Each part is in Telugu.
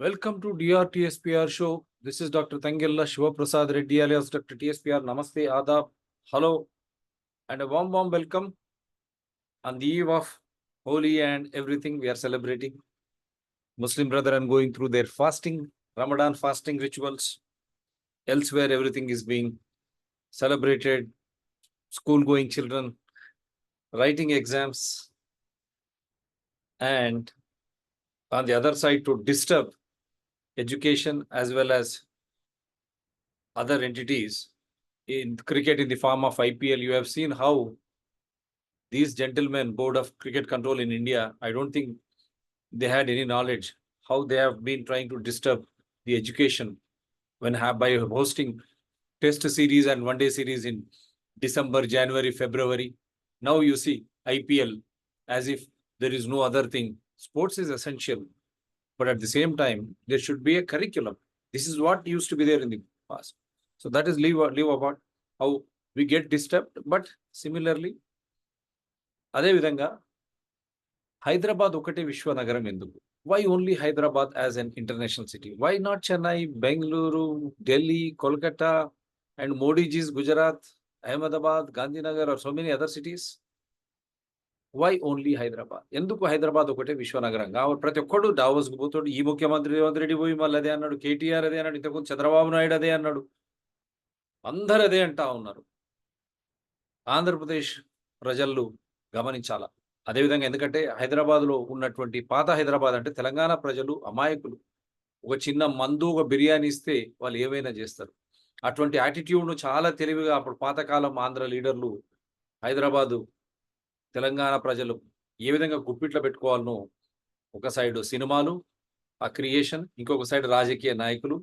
Welcome to DRTSPR show. This is Dr. Tangella Shivaprasad Reddy alias Dr. TSPR. Namaste, Adab, hello, and a warm welcome on the eve of Holi and everything we are celebrating. Muslim brethren going through their fasting, Ramadan fasting rituals. Elsewhere, everything is being celebrated. School-going children writing exams, and on the other side, to disturb education as well as other entities in cricket in the form of IPL. You have seen how these gentlemen, Board of Cricket Control in India, I don't think they had any knowledge how they have been trying to disturb the education by hosting test series and one-day series in December, January, February. Now you see IPL as if there is no other thing. Sports is essential, but at the same time, there should be a curriculum. This is what used to be there in the past. So that is leave about how we get disturbed. But similarly, అదే విధంగా హైదరాబాద్ ఒకటే విశ్వనగరం ఎందుకు? Why only Hyderabad as an international city? Why not Chennai, Bengaluru, Delhi, Kolkata, and Modi's Gujarat, Ahmedabad, Gandhinagar, or so many other cities? Why only Hyderabad? ఎందుకు హైదరాబాద్ ఒకటే విశ్వనగరంగా? ప్రతి ఒక్కడు డావోస్కు పోతాడు. ఈ ముఖ్యమంత్రి రేవంత్ రెడ్డి పోయి మళ్ళీ అదే అన్నాడు, కేటీఆర్ అదే అన్నాడు, ఇంతకు చంద్రబాబు నాయుడు అదే అన్నాడు, అందరు అదే అంటా ఉన్నారు. ఆంధ్రప్రదేశ్ ప్రజలు గమనించాలా. అదేవిధంగా ఎందుకంటే హైదరాబాద్లో ఉన్నటువంటి పాత హైదరాబాద్ అంటే తెలంగాణ ప్రజలు అమాయకులు. ఒక చిన్న మందు, ఒక బిర్యానీ ఇస్తే వాళ్ళు ఏమైనా చేస్తారు. అటువంటి యాటిట్యూడ్ను చాలా తెలివిగా అప్పుడు పాతకాలం ఆంధ్ర లీడర్లు హైదరాబాదు తెలంగాణ ప్రజలు ఏ విధంగా గుప్పిట్లో పెట్టుకోవాలనో, ఒక సైడ్ సినిమాలు, ఆ క్రియేషన్, ఇంకొక సైడ్ రాజకీయ నాయకులు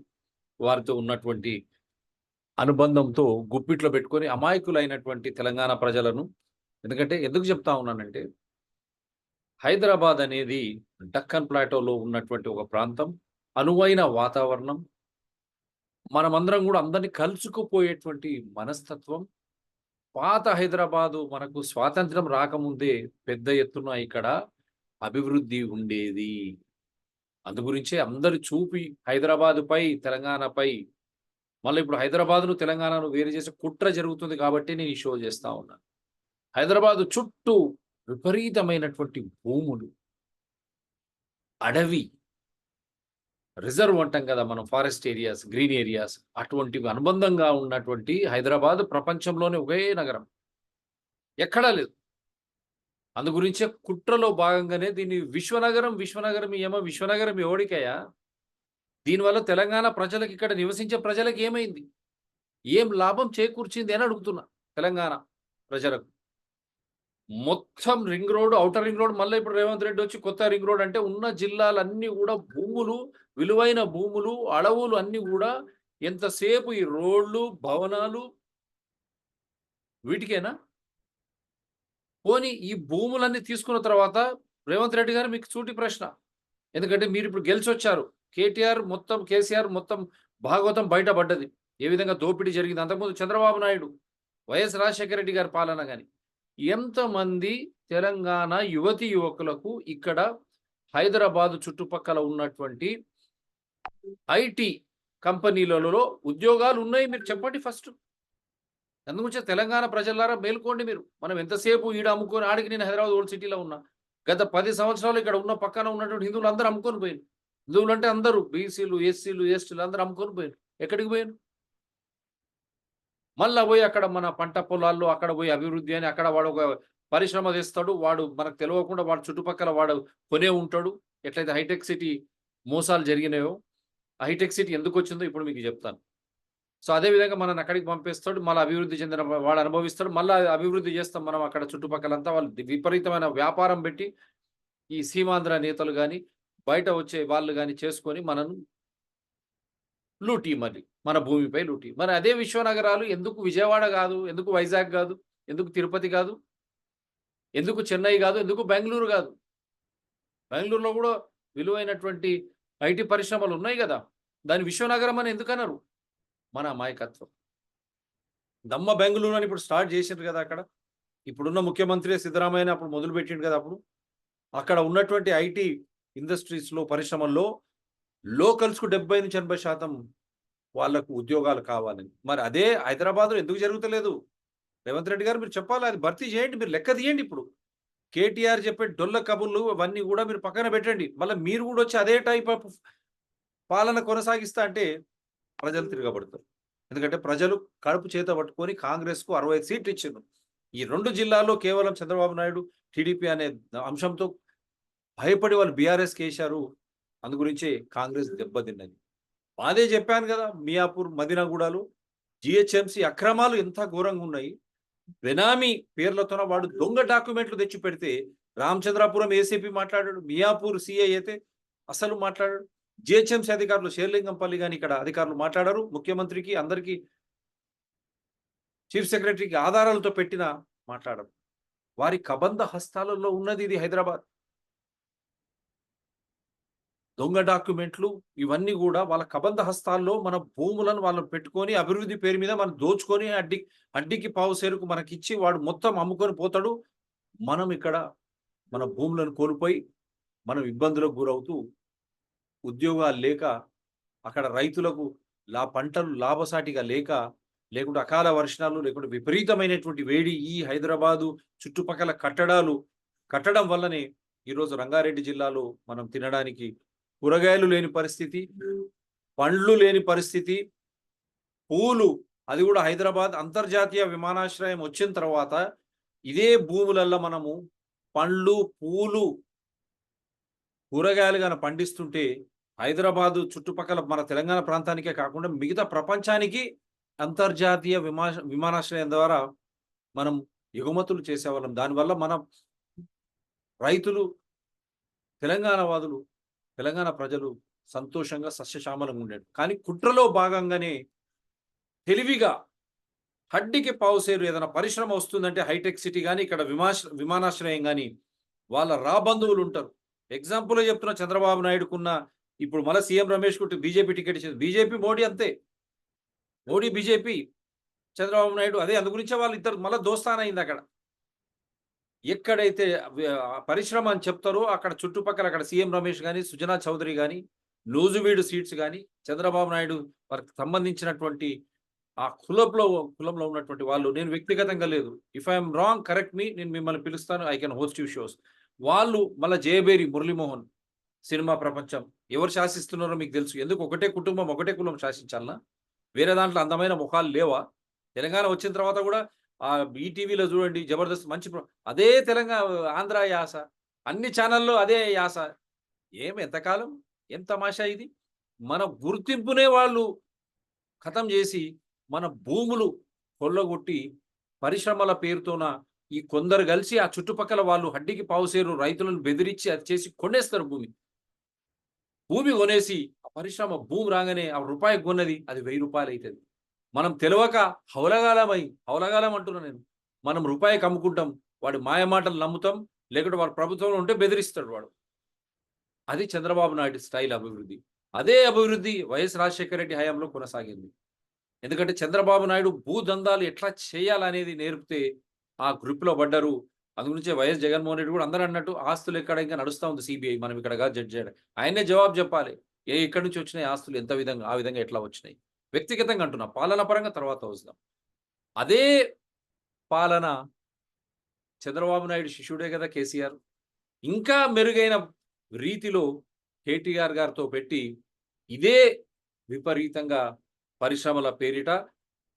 వారితో ఉన్నటువంటి అనుబంధంతో గుప్పిట్లో పెట్టుకొని అమాయకులైనటువంటి తెలంగాణ ప్రజలను. ఎందుకంటే ఎందుకు చెప్తా ఉన్నానంటే హైదరాబాద్ అనేది డక్కన్ ప్లాటోలో ఉన్నటువంటి ఒక ప్రాంతం, అనువైన వాతావరణం, మనమందరం కూడా అందరినీ కలుసుకుపోయేటువంటి మనస్తత్వం. పాత హైదరాబాదు మనకు స్వాతంత్రం రాకముందే పెద్ద ఎత్తున ఇక్కడ అభివృద్ధి ఉండేది. అందుగురించే అందరు చూపి హైదరాబాదుపై, తెలంగాణపై, మళ్ళీ ఇప్పుడు హైదరాబాదును తెలంగాణను వేరు చేసే కుట్ర జరుగుతుంది కాబట్టి నేను ఈ షో చేస్తా ఉన్నాను. హైదరాబాదు చుట్టూ విపరీతమైనటువంటి భూములు, అడవి, రిజర్వ్ అంటాం కదా మనం, ఫారెస్ట్ ఏరియాస్, గ్రీన్ ఏరియాస్, అటువంటివి అనుబంధంగా ఉన్నటువంటి హైదరాబాద్ ప్రపంచంలోనే ఒకే నగరం, ఎక్కడా లేదు. అందు గురించే కుట్రలో భాగంగానే దీన్ని విశ్వనగరం ఎవడికయ్యా? దీనివల్ల తెలంగాణ ప్రజలకు, ఇక్కడ నివసించే ప్రజలకు ఏమైంది, ఏం లాభం చేకూర్చింది అని అడుగుతున్నా తెలంగాణ ప్రజలకు. మొత్తం ring road, outer ring road, మళ్ళీ ఇప్పుడు రేవంత్ రెడ్డి వచ్చి కొత్త రింగ్ రోడ్ అంటే ఉన్న జిల్లాలన్నీ కూడా భూములు, విలువైన భూములు, అడవులు అన్నీ కూడా ఎంతసేపు ఈ రోడ్లు, భవనాలు వీటికేనా? పోనీ ఈ భూములన్నీ తీసుకున్న తర్వాత రేవంత్ రెడ్డి గారు మీకు సూటి ప్రశ్న, ఎందుకంటే మీరు ఇప్పుడు గెలిచి వచ్చారు. కేసీఆర్ మొత్తం భాగవతం బయటపడ్డది, ఏ విధంగా దోపిడీ జరిగింది. అంతకుముందు చంద్రబాబు నాయుడు, వైఎస్ రాజశేఖర రెడ్డి గారి పాలన కానీ ఎంతమంది తెలంగాణ యువతి యువకులకు ఇక్కడ హైదరాబాద్ చుట్టుపక్కల ఉన్నటువంటి ఐటీ కంపెనీలలో ఉద్యోగాలు ఉన్నాయి? మీరు చెప్పండి ఫస్ట్. అందుగురించి తెలంగాణ ప్రజలారా మేల్కోండి మీరు. మనం ఎంతసేపు ఈడ అమ్ముకొని, ఆడికి నేను హైదరాబాద్ ఓల్డ్ సిటీలో ఉన్నా, గత 10 సంవత్సరాలు ఇక్కడ ఉన్న పక్కన ఉన్నటువంటి హిందువులు అందరూ అమ్ముకొని పోయారు. హిందువులు అంటే అందరూ బీసీలు, ఎస్సీలు, ఎస్టీలు అందరూ అమ్ముకొని పోయారు. ఎక్కడికి పోయారు? మళ్ళా పోయి అక్కడ మన పంట పొలాల్లో అక్కడ పోయి అభివృద్ధి అని అక్కడ వాడు ఒక పరిశ్రమ తెస్తాడు. వాడు మనకు తెలియకుండా వాడు చుట్టుపక్కల వాడు కొనే ఉంటాడు. ఎట్లయితే హైటెక్ సిటీ మోసాలు జరిగినాయో, హైటెక్ సిటీ ఎందుకు వచ్చిందో ఇప్పుడు మీకు చెప్తాను. సో అదేవిధంగా మనల్ని అక్కడికి పంపిస్తాడు, మళ్ళీ అభివృద్ధి చెందిన వాడు అనుభవిస్తాడు, మళ్ళీ అభివృద్ధి చేస్తాం మనం. అక్కడ చుట్టుపక్కలంతా వాళ్ళు విపరీతమైన వ్యాపారం పెట్టి ఈ సీమాంధ్ర నేతలు కానీ, బయట వచ్చే వాళ్ళు కానీ చేసుకొని మనను లూటీ, మరి మన భూమిపై లూటీ. మరి అదే విశ్వనగరాలు ఎందుకు విజయవాడ కాదు, ఎందుకు వైజాగ్ కాదు, ఎందుకు తిరుపతి కాదు, ఎందుకు చెన్నై కాదు, ఎందుకు బెంగళూరు కాదు? బెంగళూరులో కూడా విలువైనటువంటి ఐటీ పరిశ్రమలు ఉన్నాయి కదా, దాని విశ్వనగరం అని ఎందుకు అన్నారు? మన అమాయకత్వం. దమ్మ బెంగళూరు అని ఇప్పుడు స్టార్ట్ చేసిండ్రు కదా అక్కడ. ఇప్పుడున్న ముఖ్యమంత్రి సిద్ధరామయ్య అప్పుడు మొదలుపెట్టిండు కదా. అప్పుడు అక్కడ ఉన్నటువంటి ఐటీ ఇండస్ట్రీస్లో, పరిశ్రమల్లో లోకల్స్‌కు 70-80% వాళ్ళకు ఉద్యోగాలు కావాలని. మరి అదే హైదరాబాద్‌లో ఎందుకు జరుగుతలేదు? రేవంత్ రెడ్డి గారు మీరు చెప్పాలి. అది భర్తీ చేయండి. మీరు లెక్క తీయండి ఇప్పుడు. కేటీఆర్ చెప్పే డొల్ల కబుర్లు అవన్నీ గూడా మీరు పక్కన పెట్టండి. మళ్ళా మీరు గూడా వచ్చి అదే టైప్ ఆఫ్ పాలన కొనసాగిస్తా అంటే ప్రజలు తిరగబడతారు. ఎందుకంటే ప్రజలు కడుపు చేత పట్టుకొని కాంగ్రెస్‌కు 65 సీట్లు ఇచ్చిండ్రు. ఈ 2 జిల్లాల్లో కేవలం చంద్రబాబు నాయుడు, టీడీపీ అనే అంశంతో భయపడి వాళ్ళు బీఆర్ఎస్‌కేశారు. అందు గురించే కాంగ్రెస్ దెబ్బతిన్నది. అదే చెప్పాను గదా! మియాపూర్, మదీనాగూడలో జీహెచ్ఎంసీ అక్రమాలు ఎంత ఘోరంగున్నాయి. బెనామీ పేర్లతోన వాడు దొంగ డాక్యుమెంట్లు తెచ్చిపెడితే, రామచంద్రాపురం ఏసీపీ మాట్లాడాడు. మియాపూర్ సీఐ అయితే అసలు మాట్లాడాడు. జీహెచ్ఎంసీ అధికారులు షేర్లింగంపల్లి గాని ఇక్కడ అధికారులు మాట్లాడారు. ముఖ్యమంత్రికి, అందరికి చీఫ్ సెక్రటరీకి ఆధారాలతో పెట్టినా మాట్లాడరు. వారి కబంధ హస్తాలలో ఉన్నది ఇది హైదరాబాద్. దొంగ డాక్యుమెంట్లు ఇవన్నీ గూడా వాళ్ళ కబంధ హస్తాల్లో మన భూములను వాళ్ళు పెట్టుకొని అభివృద్ధి పేరు మీద మనం దోచుకొని అడ్డికి పావుసేరుకు మనకిచ్చి వాడు మొత్తం అమ్ముకొని పోతాడు. మనం ఇక్కడ మన భూములను కోల్పోయి మనం ఇబ్బందులకు గురవుతూ ఉద్యోగాలు లేక అక్కడ రైతులకు పంటలు లాభసాటిగా లేక లేకుంటే అకాల వర్షాలు లేకుంటే విపరీతమైనటువంటి వేడి ఈ హైదరాబాదు చుట్టుపక్కల కట్టడం వల్లనే ఈరోజు రంగారెడ్డి జిల్లాలో మనం తినడానికి కూరగాయలు లేని పరిస్థితి, పండ్లు లేని పరిస్థితి, పూలు అది కూడా హైదరాబాద్ అంతర్జాతీయ విమానాశ్రయం వచ్చిన తర్వాత ఇదే భూములల్లో మనము పండ్లు, పూలు, కూరగాయలు గాన పండిస్తుంటే హైదరాబాదు చుట్టుపక్కల మన తెలంగాణ ప్రాంతానికే కాకుండా మిగతా ప్రపంచానికి అంతర్జాతీయ విమానాశ్రయం ద్వారా మనం ఎగుమతులు చేసేవాళ్ళం. దానివల్ల మన రైతులు, తెలంగాణ ప్రజలు సంతోషంగా సస్యశ్యామలంగా ఉండేది. కానీ కుట్రలో భాగంగానే తెలివిగా హడ్డికి పావుసేరు ఏదైనా పరిశ్రమ వస్తుందంటే హైటెక్ సిటీ గాని ఇక్కడ విమానాశ్రయం గాని వాళ్ళ రాబంధువులు ఉంటారు. ఎగ్జాంపుల్ చెప్తున్నా చంద్రబాబు నాయుడుకున్న ఇప్పుడు మళ్ళీ సీఎం రమేష్ కు బీజేపీ టికెట్ ఇచ్చింది. బీజేపీ మోడీ అంతే. మోడీ బీజేపీ, చంద్రబాబు నాయుడు అదే అందు గురించే వాళ్ళు ఇద్దరు మళ్ళీ దోస్తానయింది అక్కడ. ఎక్కడైతే పరిశ్రమ అని చెప్తారో అక్కడ చుట్టుపక్కల అక్కడ సీఎం రమేష్ గాని, సుజనా చౌదరి గాని, నూజివీడు సీట్స్ గాని, చంద్రబాబు నాయుడు వారికి సంబంధించినటువంటి ఆ కులంలో ఉన్నటువంటి వాళ్ళు, నేను వ్యక్తిగతంగా లేదు. ఇఫ్ ఐఎమ్ రాంగ్ కరెక్ట్ మీ, నేను మిమ్మల్ని పిలుస్తాను. I can host you shows. వాళ్ళు మళ్ళా జయబేరి మురళీమోహన్ సినిమా ప్రపంచం ఎవరు శాసిస్తున్నారో మీకు తెలుసు. ఎందుకు ఒకటే కుటుంబం, ఒకటే కులం శాసించాలనా? వేరే దాంట్లో అందమైన ముఖాలు లేవా? తెలంగాణ వచ్చిన తర్వాత కూడా ఈటీవీలో చూడండి జబర్దస్త్ మంచి అదే ఆంధ్ర యాస, అన్ని ఛానల్లో అదే యాస. ఎంతకాలం? ఏం తమాషా ఇది? మన గుర్తింపునే వాళ్ళు ఖతం చేసి మన భూములు కొల్లగొట్టి పరిశ్రమల పేరుతోన ఈ కొందరు కలిసి ఆ చుట్టుపక్కల వాళ్ళు హడ్డికి పావుసేరు రైతులను బెదిరించి అది చేసి కొనేస్తారు భూమి కొనేసి ఆ పరిశ్రమ భూమి రాగానే ఆ రూపాయి కొన్నది అది 1000 రూపాయలు అవుతుంది. మనం తెలియక హౌలగాలం అంటున్నా నేను. మనం రూపాయికి అమ్ముకుంటాం, వాడి మాయమాటలు నమ్ముతాం, లేకుంటే వాడు ప్రభుత్వంలో ఉంటే బెదిరిస్తాడు వాడు. అది చంద్రబాబు నాయుడు స్టైల్ అభివృద్ధి. అదే అభివృద్ధి వైఎస్ రాజశేఖర రెడ్డి హయాంలో కొనసాగింది. ఎందుకంటే చంద్రబాబు నాయుడు భూదందాలు ఎట్లా చేయాలనేది నేర్పితే ఆ గ్రూప్లో పడ్డారు. అందు గురించే వైఎస్ జగన్మోహన్ రెడ్డి కూడా అందరూ అన్నట్టు ఆస్తులు ఎక్కడ ఇంకా నడుస్తూ ఉంది సిబిఐ, మనం ఇక్కడ కాదు జడ్జి చేయడం. ఆయనే జవాబు చెప్పాలి. ఎక్కడి నుంచి వచ్చినాయి ఆస్తులు, ఎంత విధంగా ఆ విధంగా ఎట్లా వచ్చినాయి. వ్యక్తిగతంగా అంటున్నా, పాలన పరంగా తర్వాత వస్తాం. అదే పాలన చంద్రబాబు నాయుడు శిష్యుడే కదా కేసీఆర్. ఇంకా మెరుగైన రీతిలో కేటీఆర్ గారితో పెట్టి ఇదే విపరీతంగా పరిశ్రమల పేరిట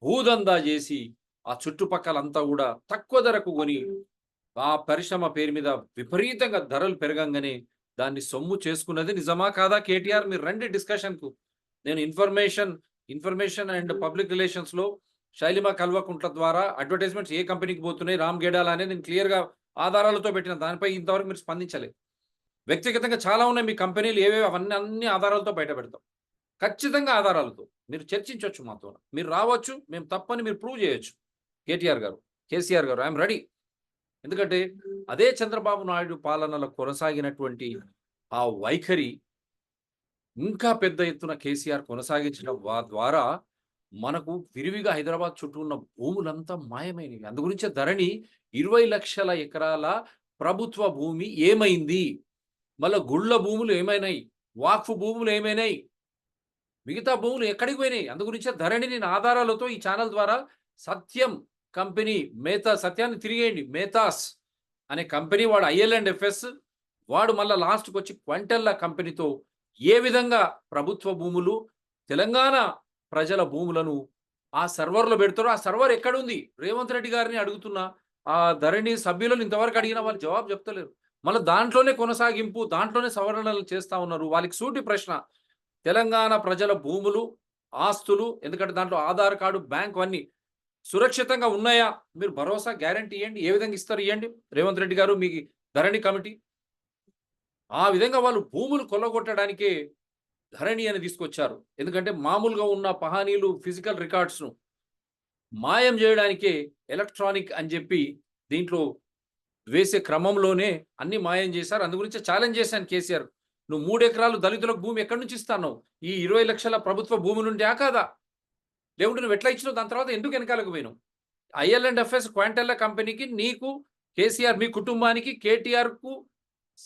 భూదందా చేసి ఆ చుట్టుపక్కలంతా కూడా తక్కువ ధరకు కొని ఆ పరిశ్రమ పేరు మీద విపరీతంగా ధరలు పెరగంగానే దాన్ని సొమ్ము చేసుకున్నది నిజమా కాదా? కేటీఆర్ మీరు రండి డిస్కషన్కు. నేను ఇన్ఫర్మేషన్ అండ్ పబ్లిక్ రిలేషన్స్ లో శైలిమ కల్వకుంట్ల ద్వారా అడ్వర్టైజ్మెంట్స్ ఏ కంపెనీకి పోతున్నాయి, రామ్ గేడాలా అనేది నేను క్లియర్ గా ఆధారాలతో పెట్టిన. దానిపై ఇంతవరకు మీరు స్పందించలేదు. వ్యక్తిగతంగా చాలా ఉన్నాయి మీ కంపెనీలు ఏవేవి, అన్ని ఆధారాలతో బయట పెడతాం. ఖచ్చితంగా ఆధారాలతో మీరు చర్చించవచ్చు మాతో. మీరు రావచ్చు, మేము తప్పని మీరు ప్రూవ్ చేయొచ్చు. కేసీఆర్ గారు ఐఎమ్ రెడీ. ఎందుకంటే అదే చంద్రబాబు నాయుడు పాలనలో కొనసాగినటువంటి ఆ వైఖరి ఇంకా పెద్ద ఎత్తున కేసీఆర్ కొనసాగించడం ద్వారా మనకు విరివిగా హైదరాబాద్ చుట్టూ ఉన్న భూములంతా మాయమైనవి. అందు గురించే ధరణి 20 లక్షల ఎకరాల ప్రభుత్వ భూమి ఏమైంది, మళ్ళా గుళ్ళ భూములు ఏమైనాయి, వాక్ఫ్ భూములు ఏమైనాయి, మిగతా భూములు ఎక్కడికి పోయినాయి? అందు గురించే ధరణిని ఆధారాలతో ఈ ఛానల్ ద్వారా సత్యం కంపెనీ సత్యాన్ని తిరిగేయండి. మేతాస్ అనే కంపెనీ వాడు IL&FS, వాడు మళ్ళా లాస్ట్కి వచ్చి క్వంటెల్లా కంపెనీతో ఏ విధంగా ప్రభుత్వ భూములు, తెలంగాణ ప్రజల భూములను ఆ సర్వర్లో పెడతారో, ఆ సర్వర్ ఎక్కడుంది? రేవంత్ రెడ్డి గారిని అడుగుతున్నా, ఆ ధరణి సభ్యులను ఇంతవరకు అడిగినా వాళ్ళు జవాబు చెప్తలేరు. మళ్ళీ దాంట్లోనే కొనసాగింపు, దాంట్లోనే సవరణలు చేస్తా ఉన్నారు. వాళ్ళకి సూటి ప్రశ్న, తెలంగాణ ప్రజల భూములు, ఆస్తులు, ఎందుకంటే దాంట్లో ఆధార్ కార్డు, బ్యాంకు అన్నీ సురక్షితంగా ఉన్నాయా? మీరు భరోసా, గ్యారంటీ ఇవ్వండి. ఏ విధంగా ఇస్తారు ఇవ్వండి. రేవంత్ రెడ్డి గారు, మీ ధరణి కమిటీ ఆ విధంగా వాళ్ళు భూములు కొల్లగొట్టడానికే ధరణి అని తీసుకొచ్చారు. ఎందుకంటే మామూలుగా ఉన్న పహానీలు, ఫిజికల్ రికార్డ్స్ను మాయం చేయడానికే ఎలక్ట్రానిక్ అని చెప్పి దీంట్లో వేసే క్రమంలోనే అన్ని మాయం చేశారు. అందు గురించి ఛాలెంజ్ చేశాను కేసీఆర్, నువ్వు 3 ఎకరాలు దళితులకు భూమి ఎక్కడి నుంచి ఇస్తాను? ఈ 20 లక్షల ప్రభుత్వ భూమి నుండి కాదా? లేకుంటే నువ్వు ఎట్లా ఇచ్చినావు? దాని తర్వాత ఎందుకు వెనకాలకు పోయినావు? IL&FS క్వాంటెల్లా కంపెనీకి, నీకు కేసీఆర్, మీ కుటుంబానికి, కేటీఆర్కు,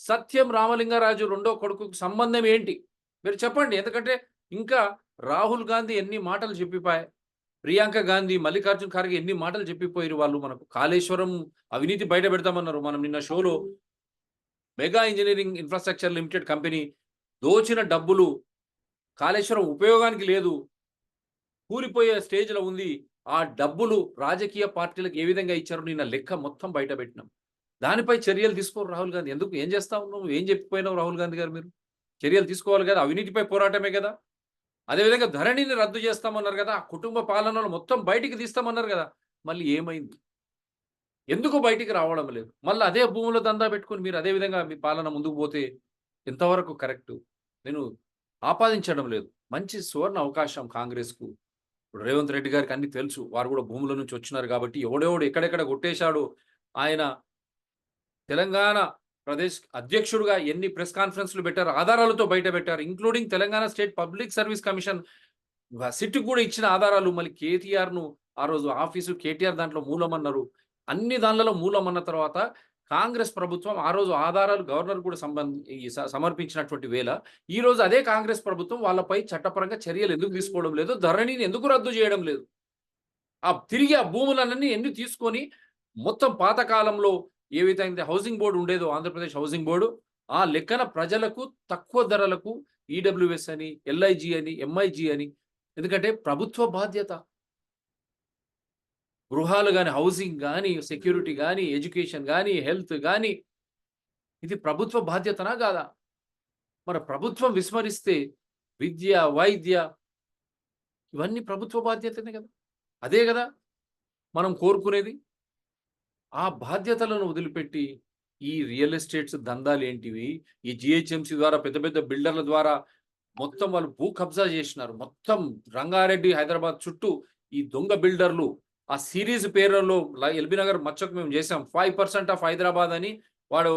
సత్యం రామలింగరాజు రెండో కొడుకుకు సంబంధం ఏంటి? మీరు చెప్పండి. ఎందుకంటే ఇంకా రాహుల్ గాంధీ ఎన్ని మాటలు చెప్పిపోయాయి, ప్రియాంక గాంధీ, మల్లికార్జున్ ఖార్గే ఎన్ని మాటలు చెప్పిపోయారు. వాళ్ళు మనకు కాళేశ్వరం అవినీతి బయట పెడతామన్నారు. మనం నిన్న షోలో mega engineering infrastructure limited company దోచిన డబ్బులు కాళేశ్వరం ఉపయోగానికి లేదు, కూలిపోయే స్టేజ్లో ఉంది. ఆ డబ్బులు రాజకీయ పార్టీలకు ఏ విధంగా ఇచ్చారో నిన్న లెక్క మొత్తం బయట పెట్టినాం. దానిపై చర్యలు తీసుకోరు రాహుల్ గాంధీ. ఎందుకు? ఏం చేస్తా ఉన్నావు? ఏం చెప్పిపోయినావు రాహుల్ గాంధీ గారు? మీరు చర్యలు తీసుకోవాలి కదా. అవినీతిపై పోరాటమే కదా. అదేవిధంగా ధరణిని రద్దు చేస్తామన్నారు కదా. కుటుంబ పాలనలో మొత్తం బయటికి తీస్తామన్నారు కదా. మళ్ళీ ఏమైంది? ఎందుకు బయటికి రావడం లేదు? మళ్ళీ అదే భూముల దందా పెట్టుకుని మీరు అదే విధంగా మీ పాలన ముందుకు పోతే ఎంతవరకు కరెక్టు? నేను ఆపాదించడం లేదు. మంచి సువర్ణ అవకాశం కాంగ్రెస్కు. ఇప్పుడు రేవంత్ రెడ్డి గారికి అన్ని తెలుసు. వారు కూడా భూముల నుంచి వచ్చినారు కాబట్టి ఎవడెవడు ఎక్కడెక్కడ కొట్టేశాడు, ఆయన తెలంగాణ ప్రదేశ్ అధ్యక్షుడుగా ఎన్ని ప్రెస్ కాన్ఫరెన్స్లు పెట్టారు, ఆధారాలతో బయట పెట్టారు. Including Telangana state public service commission SIT కూడా ఇచ్చిన ఆధారాలు. మళ్ళీ కేటీఆర్ను ఆ రోజు ఆఫీసు కేటీఆర్ దాంట్లో మూలమన్నారు. అన్ని దానిలలో మూలమన్న తర్వాత కాంగ్రెస్ ప్రభుత్వం ఆ రోజు ఆధారాలు గవర్నర్ కూడా సమర్పించినటువంటి వేళ ఈ రోజు అదే కాంగ్రెస్ ప్రభుత్వం వాళ్ళపై చట్టపరంగా చర్యలు ఎందుకు తీసుకోవడం లేదు? ధరణిని ఎందుకు రద్దు చేయడం లేదు? తిరిగి ఆ భూములన్నీ ఎందుకు తీసుకొని మొత్తం పాతకాలంలో ఏ విధంగా హౌసింగ్ బోర్డు ఉండేదో, ఆంధ్రప్రదేశ్ హౌసింగ్ బోర్డు, ఆ లెక్కన ప్రజలకు తక్కువ ధరలకు ఈడబ్ల్యూఎస్ అని, LIG అని, MIG అని, ఎందుకంటే ప్రభుత్వ బాధ్యత. గృహాలు కానీ, హౌసింగ్ కానీ, సెక్యూరిటీ కానీ, ఎడ్యుకేషన్ కానీ, హెల్త్ కానీ, ఇది ప్రభుత్వ బాధ్యతనా కాదా? మరి ప్రభుత్వం విస్మరిస్తే విద్య, వైద్య ఇవన్నీ ప్రభుత్వ బాధ్యతనే కదా. అదే కదా మనం కోరుకునేది. ఆ బాధ్యతలను వదిలిపెట్టి ఈ రియల్ ఎస్టేట్స్ దందాలు ఏంటివి? ఈ GHMC ద్వారా పెద్ద పెద్ద బిల్డర్ల ద్వారా మొత్తం వాళ్ళు భూ కబ్జా చేసినారు. మొత్తం రంగారెడ్డి, హైదరాబాద్ చుట్టూ ఈ దొంగ బిల్డర్లు ఆ సిరీస్ పేర్లలో ఎల్బీ నగర్ మచ్చకు మేము చేసాం 5% ఆఫ్ హైదరాబాద్ అని. వాడు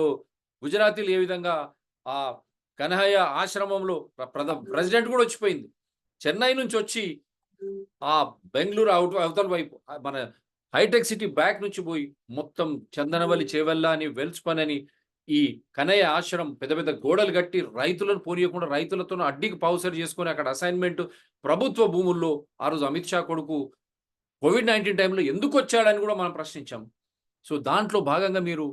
గుజరాతీలు ఏ విధంగా ఆ కన్హయ్య ఆశ్రమంలో ప్రెసిడెంట్ కూడా వచ్చిపోయింది. చెన్నై నుంచి వచ్చి ఆ బెంగళూరు అవతల వైపు మన హైటెక్ సిటీ బ్యాక్ నుంచి పోయి మొత్తం చందనవల్లి, చేవెళ్ళ అని, వెల్స్పన్ అని ఈ కనయ్య ఆశ్రమం పెద్ద పెద్ద గోడలు కట్టి రైతులను పోనీయకుండా రైతులతో అడ్డికి పావుసరి చేసుకొని అక్కడ అసైన్మెంట్ ప్రభుత్వ భూముల్లో ఆ రోజు అమిత్ షా కొడుకు COVID-19 టైంలో ఎందుకు వచ్చాడని కూడా మనం ప్రశ్నించాం. సో దాంట్లో భాగంగా మీరు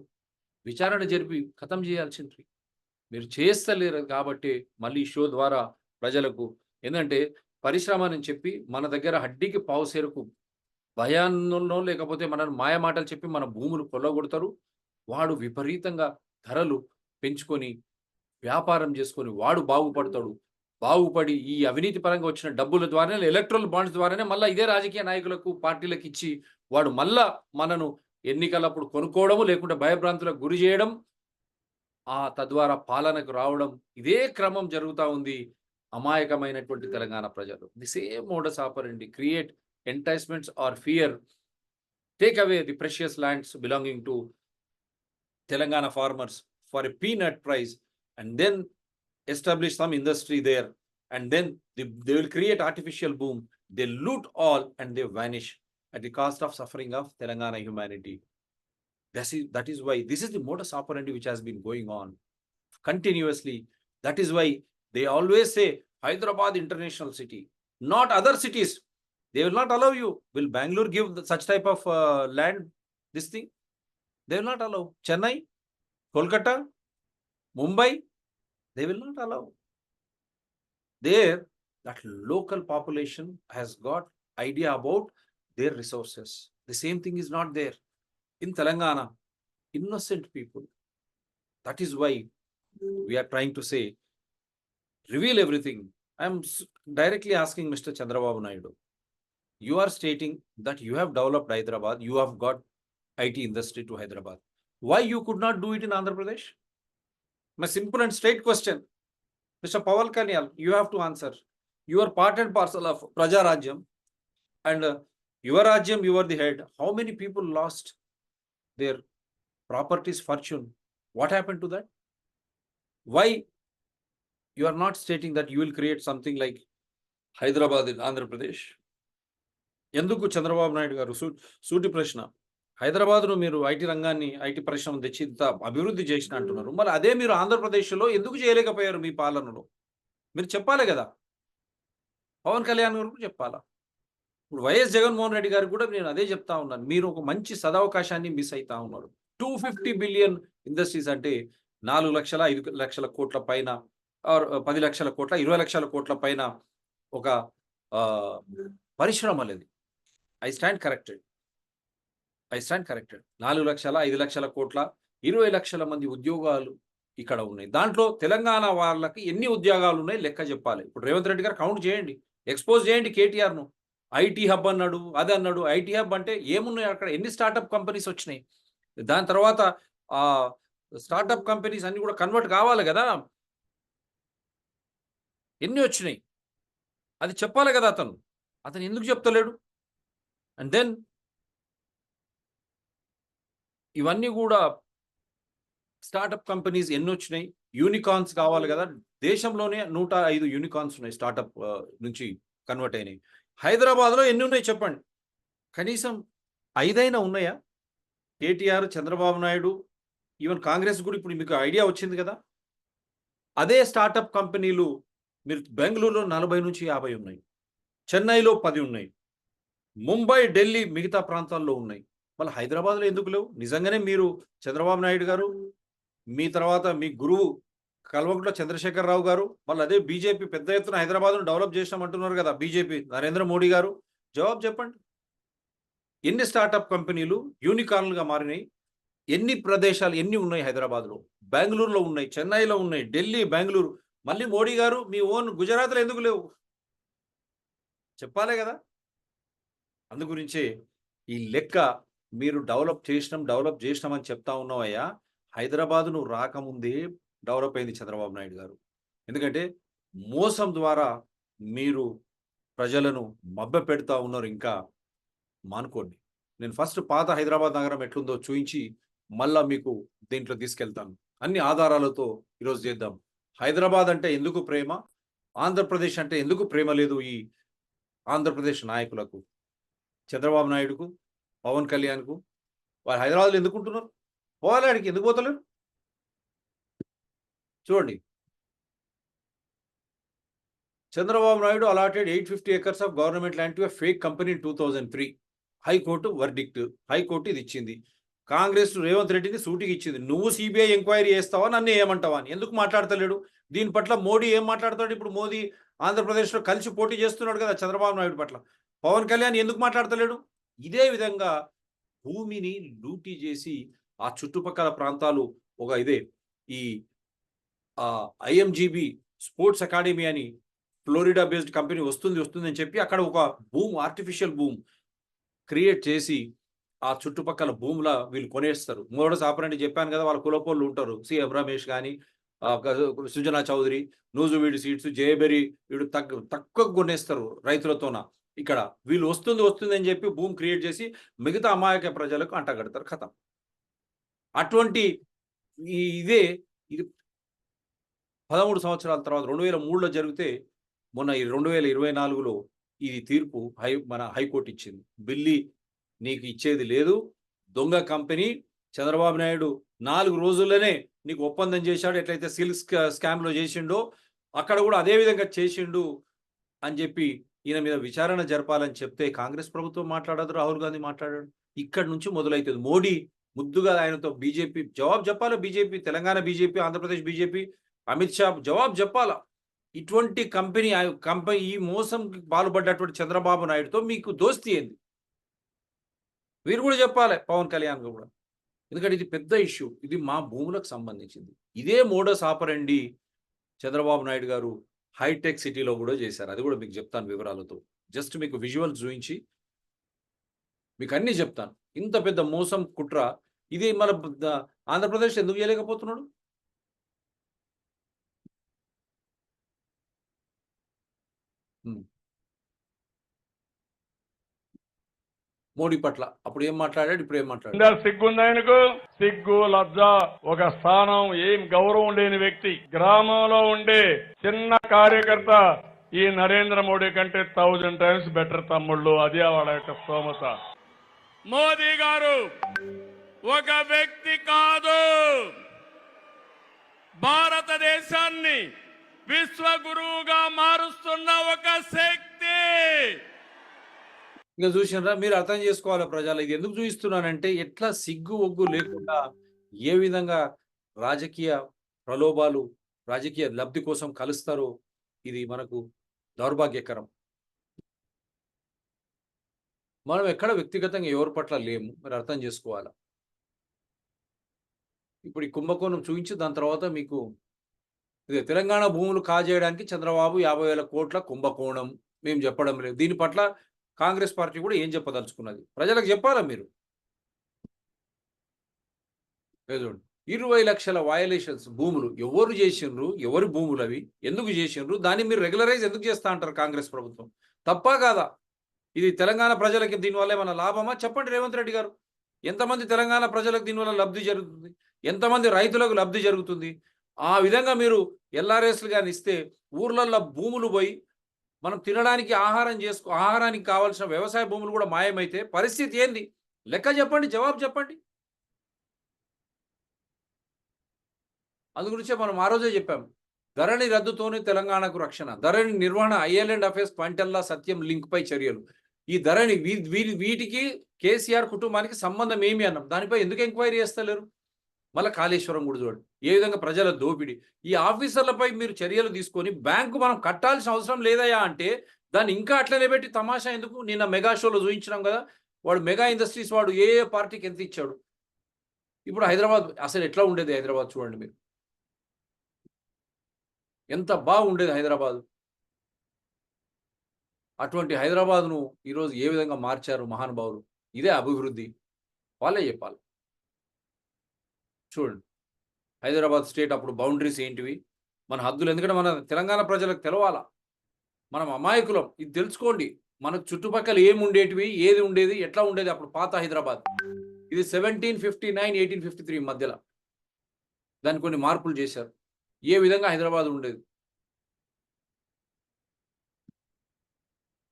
విచారణ జరిపి ఖతం చేయాల్సింది. మీరు చేస్తలేరు కాబట్టి మళ్ళీ షో ద్వారా ప్రజలకు ఏంటంటే పరిశ్రమ అని చెప్పి మన దగ్గర హడ్డీకి పావుసేరుకు భయాన్నో లేకపోతే మనల్ని మాయ మాటలు చెప్పి మన భూములు కొల్లగొడతారు. వాడు విపరీతంగా ధరలు పెంచుకొని వ్యాపారం చేసుకొని వాడు బాగుపడతాడు. బాగుపడి ఈ అవినీతి పరంగా వచ్చిన డబ్బుల ద్వారానే, ఎలక్ట్రల్ బాండ్స్ ద్వారానే మళ్ళీ ఇదే రాజకీయ నాయకులకు, పార్టీలకు ఇచ్చి వాడు మళ్ళా మనను ఎన్నికలప్పుడు కొనుక్కోవడము, లేకుంటే భయభ్రాంతులకు గురి చేయడం, తద్వారా పాలనకు రావడం, ఇదే క్రమం జరుగుతూ ఉంది. అమాయకమైనటువంటి తెలంగాణ ప్రజలు the same modus ఆపరెండి. Create enticements or fear, take away the precious lands belonging to Telangana farmers for a peanut price, and then establish some industry there, and then they will create artificial boom. They loot all and they vanish at the cost of suffering of Telangana humanity. That is why this is the modus operandi which has been going on continuously. That is why They always say Hyderabad international city, not other cities. They will not allow you. Will Bangalore give such type of land, this thing? They will not allow. Chennai, Kolkata, Mumbai, they will not allow. There, that local population has got idea about their resources. The same thing is not there in Telangana. Innocent people. That is why we are trying to say, reveal everything. I am directly asking Mr. Chandrababu Naidu. You are stating that you have developed Hyderabad, you have got IT industry to Hyderabad. Why you could not do it in Andhra Pradesh? My simple and straight question. Mr. Pawan Kalyan, you have to answer. You are part and parcel of Praja Rajyam, and your Rajyam, you are the head. How many people lost their properties, fortune? What happened to that? Why you are not stating that you will create something like Hyderabad in Andhra Pradesh? ఎందుకు చంద్రబాబు నాయుడు గారు సూటి ప్రశ్న, హైదరాబాద్ను మీరు ఐటీ రంగాన్ని, ఐటీ పరిశ్రమ తెచ్చి ఇంత అభివృద్ధి చేసిన అంటున్నారు, మరి అదే మీరు ఆంధ్రప్రదేశ్లో ఎందుకు చేయలేకపోయారు మీ పాలనలో? మీరు చెప్పాలి కదా. పవన్ కళ్యాణ్ గారు చెప్పాలా. ఇప్పుడు వైఎస్ జగన్మోహన్ రెడ్డి గారికి కూడా నేను అదే చెప్తా ఉన్నాను, మీరు ఒక మంచి సదవకాశాన్ని మిస్ అవుతా ఉన్నారు. 250 బిలియన్ ఇండస్ట్రీస్ అంటే 4 లక్షల 5 లక్షల కోట్ల పైన, 10 లక్షల కోట్ల 20 లక్షల కోట్ల పైన ఒక పరిశ్రమ లేదు. I stand corrected. 4 లక్షల 5 లక్షల కోట్ల 20 లక్షల మంది ఉద్యోగాలు ఇక్కడ ఉన్నాయి. దాంట్లో తెలంగాణ వాళ్ళకి ఎన్ని ఉద్యోగాలు ఉన్నాయి లెక్క చెప్పాలి. ఇప్పుడు రేవంత్ రెడ్డి గారు కౌంట్ చేయండి, ఎక్స్పోజ్ చేయండి కేటీఆర్ను. ఐటీ హబ్ అన్నాడు, అది అన్నాడు. ఐటీ హబ్ అంటే ఏమున్నాయి అక్కడ? ఎన్ని స్టార్టప్ కంపెనీస్ వచ్చినాయి? దాని తర్వాత ఆ స్టార్టప్ కంపెనీస్ అన్ని కూడా కన్వర్ట్ కావాలి కదా. ఎన్ని వచ్చినాయి అది చెప్పాలి కదా. అతను ఎందుకు చెప్తలేడు? అండ్ దెన్ ఇవన్నీ కూడా స్టార్టప్ కంపెనీస్ ఎన్ని వచ్చినాయి? యూనికార్న్స్ కావాలి కదా. దేశంలోనే 105 యూనికార్న్స్ ఉన్నాయి, స్టార్టప్ నుంచి కన్వర్ట్ అయినాయి. హైదరాబాద్లో ఎన్ని ఉన్నాయి చెప్పండి? కనీసం 5 ఉన్నాయా? కేటీఆర్, చంద్రబాబు నాయుడు, ఈవెన్ కాంగ్రెస్ కూడా ఇప్పుడు మీకు ఐడియా వచ్చింది కదా. అదే స్టార్టప్ కంపెనీలు మీరు బెంగళూరులో 40 నుంచి 50 ఉన్నాయి, చెన్నైలో 10 ఉన్నాయి, ముంబై, ఢిల్లీ, మిగతా ప్రాంతాల్లో ఉన్నాయి. మళ్ళీ హైదరాబాద్లో ఎందుకు లేవు? నిజంగానే మీరు చంద్రబాబు నాయుడు గారు, మీ తర్వాత మీ గురువు కల్వకుంట్ల చంద్రశేఖరరావు గారు, మళ్ళీ అదే బీజేపీ పెద్ద ఎత్తున హైదరాబాద్ను డెవలప్ చేసామంటున్నారు కదా బీజేపీ, నరేంద్ర మోడీ గారు. జవాబు చెప్పండి. ఎన్ని స్టార్టప్ కంపెనీలు యూనికార్న్లుగా మారినాయి? ఎన్ని ప్రదేశాలు ఎన్ని ఉన్నాయి హైదరాబాద్లో? బెంగళూరులో ఉన్నాయి, చెన్నైలో ఉన్నాయి, ఢిల్లీ, బెంగళూరు. మళ్ళీ మోడీ గారు మీ ఓన్ గుజరాత్లో ఎందుకు లేవు? చెప్పాలే కదా. అందు గురించే ఈ లెక్క మీరు డెవలప్ చేసినాం అని చెప్తా ఉన్నావయ్యా. హైదరాబాద్ నువ్వు రాకముందే డెవలప్ అయింది చంద్రబాబు నాయుడు గారు. ఎందుకంటే మోసం ద్వారా మీరు ప్రజలను మభ్య పెడతా ఉన్నారు. ఇంకా మానుకోండి. నేను ఫస్ట్ పాత హైదరాబాద్ నగరం ఎట్లుందో చూయించి మళ్ళా మీకు దీంట్లో తీసుకెళ్తాను. అన్ని ఆధారాలతో ఈరోజు చేద్దాం. హైదరాబాద్ అంటే ఎందుకు ప్రేమ, ఆంధ్రప్రదేశ్ అంటే ఎందుకు ప్రేమ లేదు ఈ ఆంధ్రప్రదేశ్ నాయకులకు, చంద్రబాబు నాయుడుకు, పవన్ కళ్యాణ్కు. వాళ్ళు హైదరాబాద్లో ఎందుకు ఉంటున్నారు? పోవాలి, ఆడికి ఎందుకు పోతలేరు? చూడండి, Chandrababu Naidu allotted 850 acres of government land to a fake company in 2003. High court verdict, high court ఇది ఇచ్చింది. కాంగ్రెస్ రేవంత్ రెడ్డిని సూటికి ఇచ్చింది, నువ్వు సిబిఐ ఎంక్వైరీ చేస్తావా, నన్ను ఏమంటావా అని. ఎందుకు మాట్లాడతలేడు? దీని పట్ల మోడీ ఏం మాట్లాడతాడు? ఇప్పుడు మోదీ ఆంధ్రప్రదేశ్లో కలిసి పోటీ చేస్తున్నాడు కదా చంద్రబాబు నాయుడు పట్ల. పవన్ కళ్యాణ్ ఎందుకు మాట్లాడతలేడు? ఇదే విధంగా భూమిని లూటీ చేసి ఆ చుట్టుపక్కల ప్రాంతాలు ఒక ఇదే ఈ ఐఎంజీబీ స్పోర్ట్స్ అకాడమీ అని ఫ్లోరిడా బేస్డ్ కంపెనీ వస్తుంది అని చెప్పి అక్కడ ఒక ఆర్టిఫిషియల్ భూమ్ క్రియేట్ చేసి ఆ చుట్టుపక్కల భూముల వీళ్ళు కొనేస్తారు. మోడస్ ఆపరెంట్ చెప్పాను కదా, వాళ్ళ కులపోళ్ళు ఉంటారు. సిఎం రమేష్ కానీ, సుజనా చౌదరి, నూజువీడి సీడ్స్, జయబెరి, వీడు తక్కువ కొనేస్తారు రైతులతోన. ఇక్కడ వీళ్ళు వస్తుంది అని చెప్పి భూమి క్రియేట్ చేసి మిగతా అమాయక ప్రజలకు అంటగడతారు. కథం. అటువంటి ఇది 13 సంవత్సరాల తర్వాత 2003లో జరిగితే మొన్న 2024లో ఇది తీర్పు మన హైకోర్టు ఇచ్చింది. బిల్లి నీకు ఇచ్చేది లేదు, దొంగ కంపెనీ. చంద్రబాబు నాయుడు 4 రోజుల్లోనే నీకు ఒప్పందం చేశాడు. ఎట్లయితే సిల్క్ స్కామ్లో చేసిండో అక్కడ కూడా అదే విధంగా చేసిండు అని చెప్పి ఈయన మీద విచారణ జరపాలని చెప్తే కాంగ్రెస్ ప్రభుత్వం మాట్లాడదు, రాహుల్ గాంధీ మాట్లాడాడు. ఇక్కడ నుంచి మొదలవుతుంది. మోడీ ముద్దుగా ఆయనతో బీజేపీ జవాబు చెప్పాలి. BJP, Telangana BJP, Andhra Pradesh BJP, Amit Shah జవాబు చెప్పాలా. ఇటువంటి కంపెనీ ఈ మోసం పాల్పడ్డటువంటి చంద్రబాబు నాయుడుతో మీకు దోస్తీ ఏంది? వీరు కూడా చెప్పాలి, పవన్ కళ్యాణ్ కూడా. ఎందుకంటే ఇది పెద్ద ఇష్యూ. ఇది మా భూములకు సంబంధించింది. ఇదే మోడస్ ఆపరండి చంద్రబాబు నాయుడు గారు హైటెక్ సిటీలో కూడా చేశారు. అది కూడా మీకు చెప్తాను వివరాలతో. జస్ట్ మీకు విజువల్స్ చూపించి మీకు అన్నీ చెప్తాను. ఇంత పెద్ద మోసం కుట్ర ఇది మన ఆంధ్రప్రదేశ్ ఎందుకు చేయలేకపోతున్నాడు? మోడీ పట్ల అప్పుడు ఏం మాట్లాడాడు, ఇప్పుడు ఏం మాట్లాడాడు? సిగ్గుంది ఆయనకు. సిగ్గు, లజ్జ, ఒక స్థానం, ఏం గౌరవం లేని వ్యక్తి. గ్రామంలో ఉండే చిన్న కార్యకర్త ఈ నరేంద్ర మోడీ కంటే 1000 times బెటర్ తమ్ముళ్ళు. అదే వాళ్ళ యొక్క స్తోమత. మోదీ గారు ఒక వ్యక్తి కాదు, భారతదేశాన్ని విశ్వగురువుగా మారుస్తున్న ఒక శక్తి. ఇంకా చూసినారా? మీరు అర్థం చేసుకోవాలి ప్రజలు. ఇది ఎందుకు చూపిస్తున్నానంటే ఎట్లా సిగ్గు ఒగ్గు లేకుండా ఏ విధంగా రాజకీయ ప్రలోభాలు, రాజకీయ లబ్ధి కోసం కలుస్తారో ఇది మనకు దౌర్భాగ్యకరం. మనం ఎక్కడ వ్యక్తిగతంగా ఎవరి పట్ల లేము, మరి అర్థం చేసుకోవాలి. ఇప్పుడు ఈ కుంభకోణం చూపించి దాని తర్వాత మీకు తెలంగాణ భూములు కాజేయడానికి చంద్రబాబు 50,000 కోట్ల కుంభకోణం మేము చెప్పడం లేదు. దీని పట్ల కాంగ్రెస్ పార్టీ కూడా ఏం చెప్పదలుచుకున్నది ప్రజలకు చెప్పాలా మీరు? 20 లక్షల వయలేషన్స్ భూములు ఎవరు చేసిండ్రు, ఎవరి భూములు అవి, ఎందుకు చేసిండ్రు, దాన్ని మీరు రెగ్యులరైజ్ ఎందుకు చేస్తా అంటారు కాంగ్రెస్ ప్రభుత్వం? తప్పా కాదా? ఇది తెలంగాణ ప్రజలకి దీనివల్ల ఏమైనా లాభమా? చెప్పండి రేవంత్ రెడ్డి గారు. ఎంతమంది తెలంగాణ ప్రజలకు దీనివల్ల లబ్ధి జరుగుతుంది? ఎంతమంది రైతులకు లబ్ధి జరుగుతుంది? ఆ విధంగా మీరు ఎల్ఆర్ఎస్లు కానీ ఇస్తే ఊర్లల్లో భూములు పోయి మనం తినడానికి ఆహారానికి కావాల్సిన వ్యవసాయ భూములు కూడా మాయమైతే పరిస్థితి ఏంది? లెక్క చెప్పండి, జవాబు చెప్పండి. అందు గురించే మనం ఆ రోజే చెప్పాం, ధరణి రద్దుతోనే తెలంగాణకు రక్షణ, ధరణి నిర్వహణ, ఐఎల్ఎండ్ అఫేర్స్ పంటల్లా సత్యం లింక్ పై చర్యలు. ఈ ధరణి వీటికి కేసీఆర్ కుటుంబానికి సంబంధం ఏమి అన్నాం, దానిపై ఎందుకు ఎంక్వైరీ చేస్తలేరు? మళ్ళీ కాళేశ్వరం కూడా చూడండి ఏ విధంగా ప్రజల దోపిడీ. ఈ ఆఫీసర్లపై మీరు చర్యలు తీసుకొని బ్యాంకు మనం కట్టాల్సిన అవసరం లేదయా అంటే దాన్ని ఇంకా అట్లనే పెట్టి తమాషా ఎందుకు? నిన్న మెగా షోలో చూపించినాం కదా, వాడు మెగా ఇండస్ట్రీస్ వాడు ఏ పార్టీకి ఎంత ఇచ్చాడు. ఇప్పుడు హైదరాబాద్ అసలు ఎట్లా ఉండేది? హైదరాబాద్ చూడండి మీరు, ఎంత బాగుండేది హైదరాబాద్. అటువంటి హైదరాబాద్ను ఈరోజు ఏ విధంగా మార్చారు మహానుభావులు. ఇదే అభివృద్ధి, వాళ్ళే చెప్పాలి. చూడండి హైదరాబాద్ స్టేట్ అప్పుడు బౌండరీస్ ఏంటివి, మన హద్దులు. ఎందుకంటే మన తెలంగాణ ప్రజలకు తెలవాలా, మనం అమాయకులం. ఇది తెలుసుకోండి, మనకు చుట్టుపక్కల ఏమి ఉండేటివి, ఏది ఉండేది, ఎట్లా ఉండేది అప్పుడు పాత హైదరాబాద్. ఇది 1759, 1853 మధ్యలో దాన్ని కొన్ని మార్పులు చేశారు. ఏ విధంగా హైదరాబాద్ ఉండేది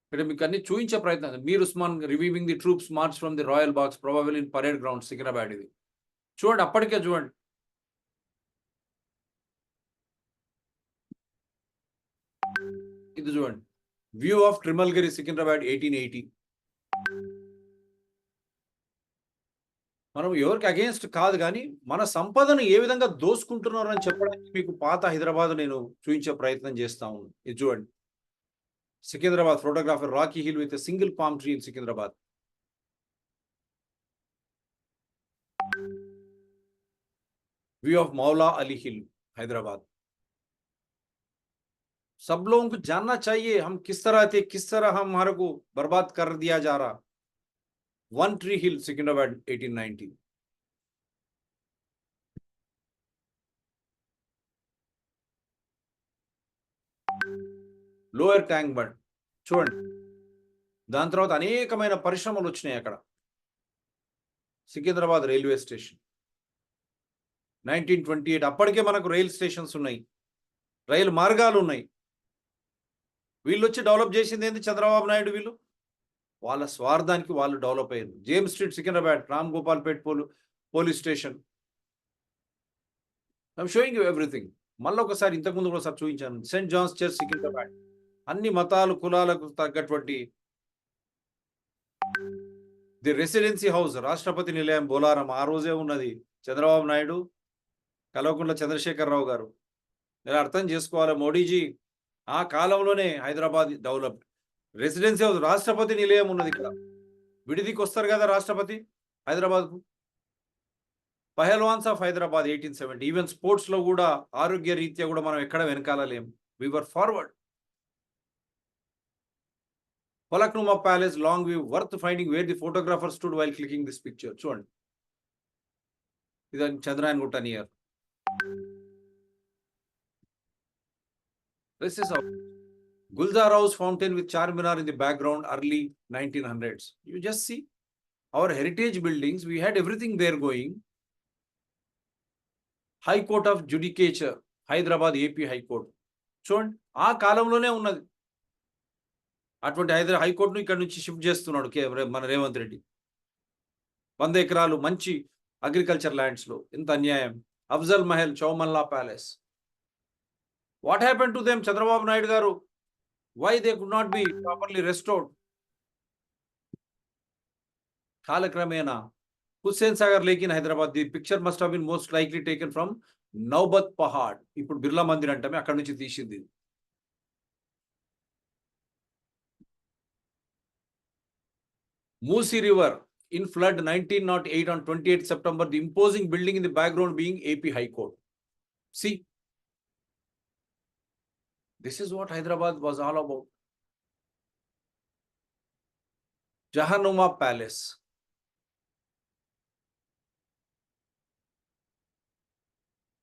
ఇక్కడ మీకు అన్ని చూపించే ప్రయత్నం. Mir Osman reviewing the troops march from the royal box probably in parade ground Secunderabad. ఇది చూడండి, అప్పటికే చూడండి. ఇది చూడండి, వ్యూ ఆఫ్ ట్రిమల్గిరి సికింద్రాబాద్ 1880. మనం ఎవరికి అగేన్స్ట్ కాదు, కానీ మన సంపదను ఏ విధంగా దోసుకుంటున్నారని చెప్పడానికి మీకు పాత హైదరాబాద్ నేను చూపించే ప్రయత్నం చేస్తా ఉన్నాను. ఇది చూడండి, Secunderabad photographer Rocky hill with a single palm tree in Secunderabad. View of मौला अली हिल हैदराबाद. सब लोगों को जानना चाहिए हम किस तरह थे, किस तरह हमारे को बर्बाद कर दिया जा रहा. वन ट्री हिल सिकिंद्राबाद 1890. లోయర్ ట్యాంక్ బండ్ చూడండి, దాని తర్వాత అనేకమైన పరిశ్రమలు వచ్చినాయి అక్కడ. Secunderabad railway station 1928. అప్పటికే మనకు రైల్ స్టేషన్స్ ఉన్నాయి, రైలు మార్గాలు ఉన్నాయి. వీళ్ళు వచ్చి డెవలప్ చేసింది ఏంది? చంద్రబాబు నాయుడు. వీళ్ళు వాళ్ళ స్వార్థానికి వాళ్ళు డెవలప్ అయ్యారు. James street Secunderabad, Ram Gopalpet police station. I'm showing you everything. మళ్ళీ ఒకసారి ఇంతకుముందు కూడా ఒకసారి చూపించాను. సెయింట్ జాన్స్ చర్చ్ సికింద్రాబాద్, అన్ని మతాలు కులాలకు తగ్గటువంటి ది రెసిడెన్సీ హౌస్, రాష్ట్రపతి నిలయం బోలారం ఆ రోజే ఉన్నది. చంద్రబాబు నాయుడు, కల్వకుంట్ల చంద్రశేఖరరావు గారు. మీరు అర్థం చేసుకోవాలి, మోడీజీ ఆ కాలంలోనే హైదరాబాద్ డెవలప్. రెసిడెన్సీ హౌస్, రాష్ట్రపతి నిలయం ఉన్నది ఇక్కడ. విడిదికి వస్తారు కదా రాష్ట్రపతి హైదరాబాద్కు. పహల్వాన్స్ ఆఫ్ హైదరాబాద్ 1870. ఈవెన్ స్పోర్ట్స్ లో కూడా ఆరోగ్య రీత్యా కూడా మనం ఎక్కడ వెనకాల లేం. వి వర్ forward. Falaknuma Palace, long view, worth finding where the photographer stood while clicking this picture. చూడండి, ఇది చంద్రాయన్ గుట్ట near. This is our Gulzar House fountain with Charminar in the background, early 1900s. You just see our heritage buildings. We had everything there going. High Court of Judicature, Hyderabad AP High Court. చూడండి, ఆ కాలంలోనే ఉన్నది. అటువంటి హైకోర్టును ఇక్కడ నుంచి షిఫ్ట్ చేస్తున్నాడు మన రేవంత్ రెడ్డి. 100 ఎకరాలు మంచి అగ్రికల్చర్ ల్యాండ్స్ లో. ఇంత అన్యాయం. Afzal Mahal, Chowmahalla palace. What happen to them? Chandrababu Naidu garu, why they could not be properly restored? కాలక్రమేణా Hussain Sagar lake in Hyderabad. The picture must have been most likely taken from Naubat Pahad. ఇప్పుడు బిర్లా మందిర్ అంటామే, అక్కడ నుంచి తీసింది. Musi River in flood 1908 on 28 September, the imposing building in the background being AP High Court. See, this is what Hyderabad was all about. Jahanuma Palace.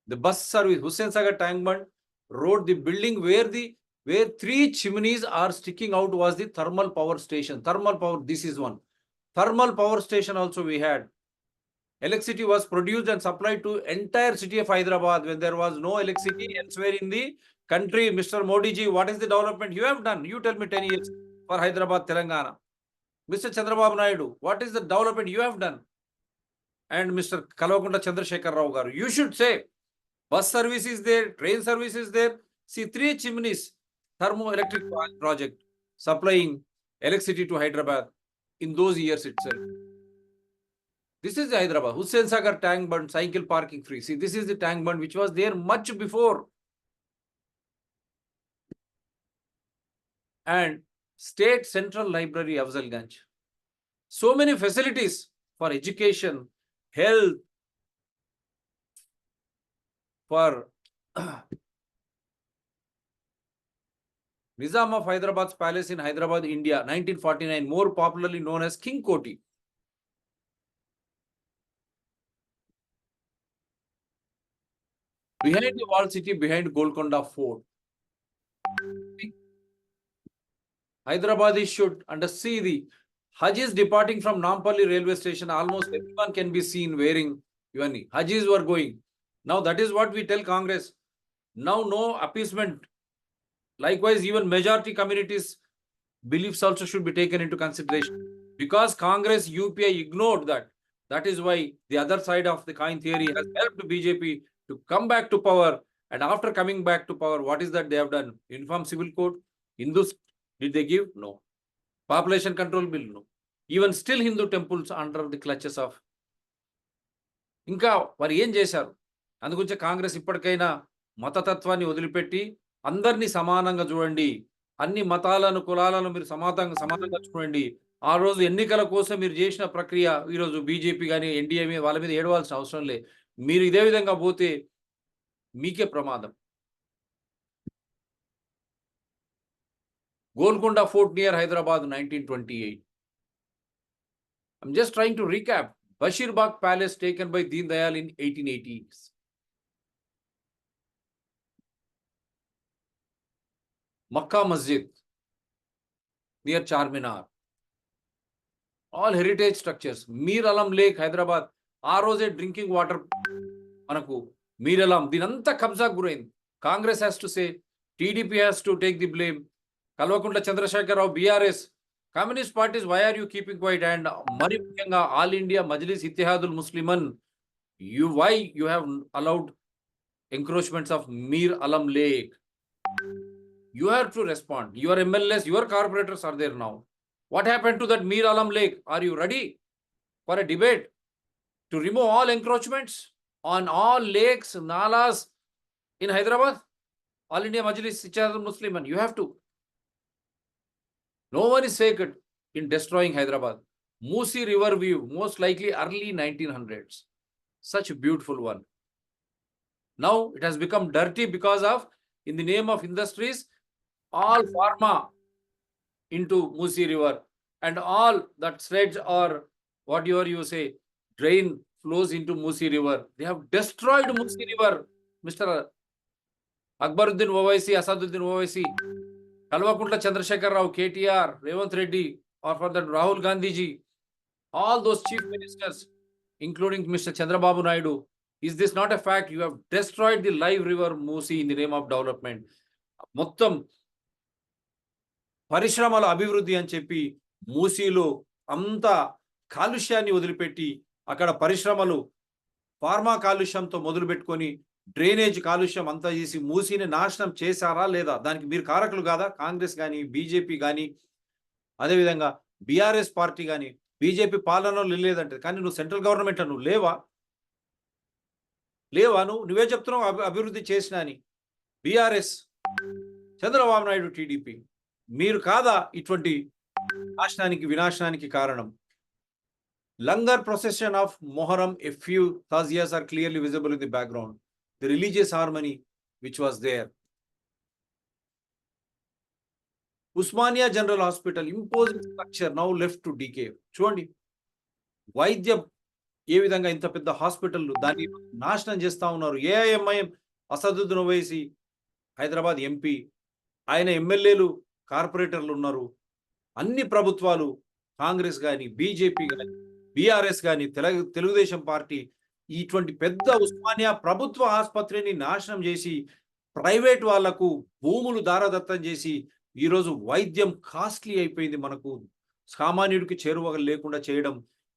The bus service, Hussain Sagar Tank Bund Road, the building where 3 chimneys are sticking out was the thermal power station. Thermal power, this is one. Thermal power station also we had. Electricity was produced and supplied to entire city of Hyderabad when there was no electricity elsewhere in the country. Mr. Modi ji, what is the development you have done? You tell me 10 years for Hyderabad, Telangana. Mr. Chandrababu Naidu, what is the development you have done? And Mr. Kalvakunta Chandrasekhar Rao garu, you should say, bus service is there, train service is there. See, 3 chimneys, thermoelectric project supplying electricity to Hyderabad in those years itself. This is the Hyderabad. Hussain Sagar tank bund, cycle parking free. See, this is the tank bund which was there much before. And State Central Library, Afzalganj. So many facilities for education, health, for Nizam of Hyderabad's palace in Hyderabad, India, 1949, more popularly known as King Koti. Behind the wall city, behind Golconda Fort. Hyderabadis should see the Hajis departing from Nampalli railway station. Almost everyone can be seen wearing Yuvani. Hajis were going. Now that is what we tell Congress. Now no appeasement. Likewise, even majority communities' beliefs also should be taken into consideration. Because Congress, UPI ignored that. That is why the other side of the coin theory has helped BJP to come back to power. And after coming back to power, what is that they have done? Uniform Civil Code. Hindus, did they give? No. Population control bill? No. Even still Hindu temples under the clutches of. ఇంకా వారు ఏం చేశారు? అందుగురించి కాంగ్రెస్ ఇప్పటికైనా మతతత్వాన్ని వదిలిపెట్టి అందరినీ సమానంగా చూడండి. అన్ని మతాలను, కులాలను మీరు సమానంగా చూడండి. ఆ రోజు ఎన్నికల కోసం మీరు చేసిన ప్రక్రియ ఈరోజు బీజేపీ కానీ ఎన్డీఏ వాళ్ళ మీద ఏడవాల్సిన అవసరం లేదు. మీరు ఇదే విధంగా పోతే మీకే ప్రమాదం. Golconda Fort near Hyderabad, 1928. I'm just trying to recap. Bashir Bagh Palace taken by Deen Dayal in 1880s. Makkah Masjid near Charminar. All heritage structures. Mir Alam Lake, Hyderabad. ఆ రోజే డ్రింకింగ్ వాటర్ మనకు మీరలం దీనంతా కబ్జా గురైంది. Congress has to say, TDP has to take the blame. Kalvakuntla Chandrashekar Rao, BRS, communist parties, why are you keeping quiet? And మరి ముఖ్యంగా all India Majlis Ittehadul Muslimeen, why you have allowed encroachments of Mir Alam Lake. You have to respond. Your MLAs, your corporators are there now. What happened to that Mir Alam Lake? Are you ready for a debate to remove all encroachments on all lakes, nalas in Hyderabad? All India Majlis Ittihad Musliman, you have to. No one is sacred in destroying Hyderabad. Musi River view, most likely early 1900s. Such a beautiful one. Now it has become dirty because of, in the name of industries, all pharma into Musi River, and all that sledge or whatever you say, drain flows into Musi River. They have destroyed Musi River, Mr. Akbaruddin Owaisi, Asaduddin Owaisi, Kalvakuntla Chandrasekhar Rao, KTR, Revant Reddy, or for that Rahul Gandhi ji, all those chief ministers, including Mr. Chandrababu Naidu. Is this not a fact? You have destroyed the live river Musi in the name of development. మొత్తం పరిశ్రమల అభివృద్ధి అని చెప్పి మూసీలో అంత కాలుష్యాన్ని వదిలిపెట్టి అక్కడ పరిశ్రమలు ఫార్మా కాలుష్యంతో మొదలు పెట్టుకొని డ్రైనేజ్ కాలుష్యం అంతా చేసి మూసీని నాశనం చేశారా లేదా? దానికి మీరు కారకులు కాదా? కాంగ్రెస్ కానీ, బీజేపీ కానీ, అదేవిధంగా బీఆర్ఎస్ పార్టీ కానీ. బీజేపీ పాలనలో లేదంటే, కానీ నువ్వు సెంట్రల్ గవర్నమెంట్ నువ్వు లేవా? నువ్వే చెప్తున్నావు అభివృద్ధి చేసినా అని. బీఆర్ఎస్, చంద్రబాబు నాయుడు, టీడీపీ, మీరు కాదా ఇటువంటి నాశనానికి వినాశనానికి కారణం? Langar procession of Moharram, a few tazias are clearly visible in the background. The religious harmony which was there. Usmania General Hospital, imposing structure now left to decay. చూడండి, వైద్యం ఏ విధంగా ఇంత పెద్ద హాస్పిటల్ దాన్ని నాశనం చేస్తా ఉన్నారు. ఏఐఎంఐఎం అసదుద్దీన్ ఓవైసీ హైదరాబాద్ ఎంపీ, ఆయన ఎమ్మెల్యేలు, కార్పొరేటర్లు ఉన్నారు. అన్ని ప్రభుత్వాలు, కాంగ్రెస్ కానీ, బీజేపీ కానీ, బీఆర్ఎస్ కానీ, తెలుగుదేశం పార్టీ ఇటువంటి పెద్ద ఉస్మానియా ప్రభుత్వ ఆసుపత్రిని నాశనం చేసి ప్రైవేట్ వాళ్లకు భూములు దారదత్తం చేసి ఈరోజు వైద్యం కాస్ట్లీ అయిపోయింది. మనకు సామాన్యుడికి చేరువ లేకుండా చేయడం,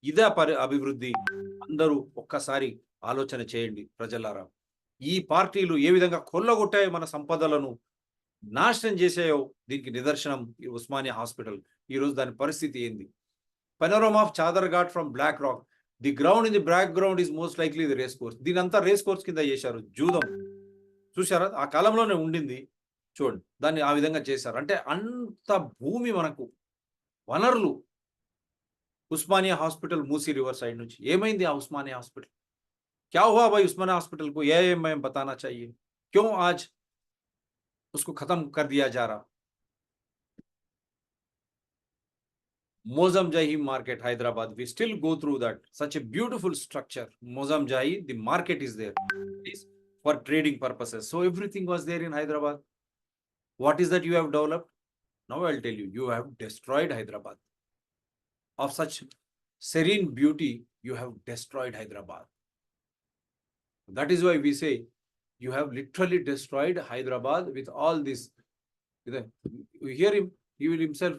ఇదే అభివృద్ధి. అందరూ ఒక్కసారి ఆలోచన చేయండి ప్రజలారా. ఈ పార్టీలు ఏ విధంగా కొల్లగొట్టాయో మన సంపదలను, నాశనం చేసాయో దీనికి నిదర్శనం ఈ ఉస్మానియా హాస్పిటల్. ఈరోజు దాని పరిస్థితి ఏంది? Panorama of Chadar Ghat from Black Rock. The ground in the background is most likely the race course. దీని అంతా రేస్ కోర్స్ కింద చేశారు. జూదం చూశారా? ఆ కాలంలోనే ఉండింది. చూడండి, దాన్ని ఆ విధంగా చేశారు. అంటే అంత భూమి మనకు వనరులు. Osmania hospital Musi river side నుంచి ఏమైంది? ఆ ఉస్మానియా హాస్పిటల్ क्या हुआ भाई? उस्मानिया हॉस्पिटल को एआईएमआईएम बताना चाहिए, क्यों आज उसको खत्म कर दिया जा रहा? Mozamjahi market, Hyderabad, we still go through that. Such a beautiful structure. Mozamjahi, the market is there for trading purposes. So everything was there in Hyderabad. What is that you have developed? Now I'll tell you, you have destroyed Hyderabad. Of such serene beauty, you have destroyed Hyderabad. That is why we say you have literally destroyed Hyderabad with all this. You hear him, he will himself.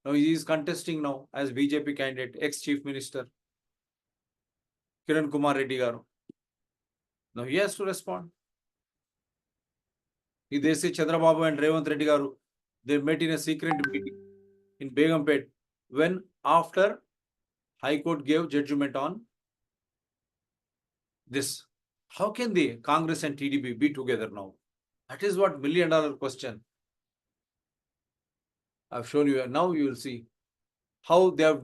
Now he is contesting now as BJP candidate, ex-chief minister Kiran Kumar Reddy garu. Now he has to respond. They say Chandrababu and Revant Reddy garu, they met in a secret meeting in Begumpet when after High Court gave judgment on this. How can the Congress and TDP be together now? That is what $1 million question. I've shown you. Now you will see how they have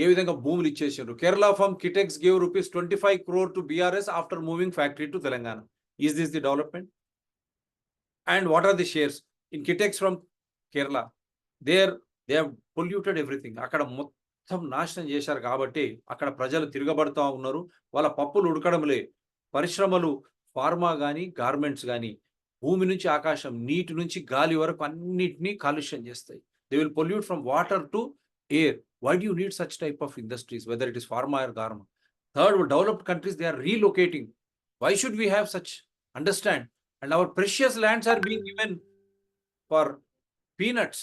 ఏ విధంగా భూములు ఇచ్చేసారు. Kerala firm Kitex gave rupees 25 crore to BRS after moving factory to Telangana. Is this the development? And what are the shares in Kitex from Kerala? They have polluted everything. అక్కడ మొత్తం నాశనం చేశారు కాబట్టి అక్కడ ప్రజలు తిరగబడుతూ ఉన్నారు. వాళ్ళ పప్పులు ఉడకడంలే. పరిశ్రమలు, ఫార్మా కానీ, గార్మెంట్స్ కానీ భూమి నుంచి ఆకాశం, నీటి నుంచి గాలి వరకు అన్నిటినీ కాలుష్యం చేస్తాయి. They will pollute from water to air. Why do you need such type of industries, whether it is pharma or garment? Third, developed countries, they are relocating. Why should we have such? Understand? And our precious lands are being given for peanuts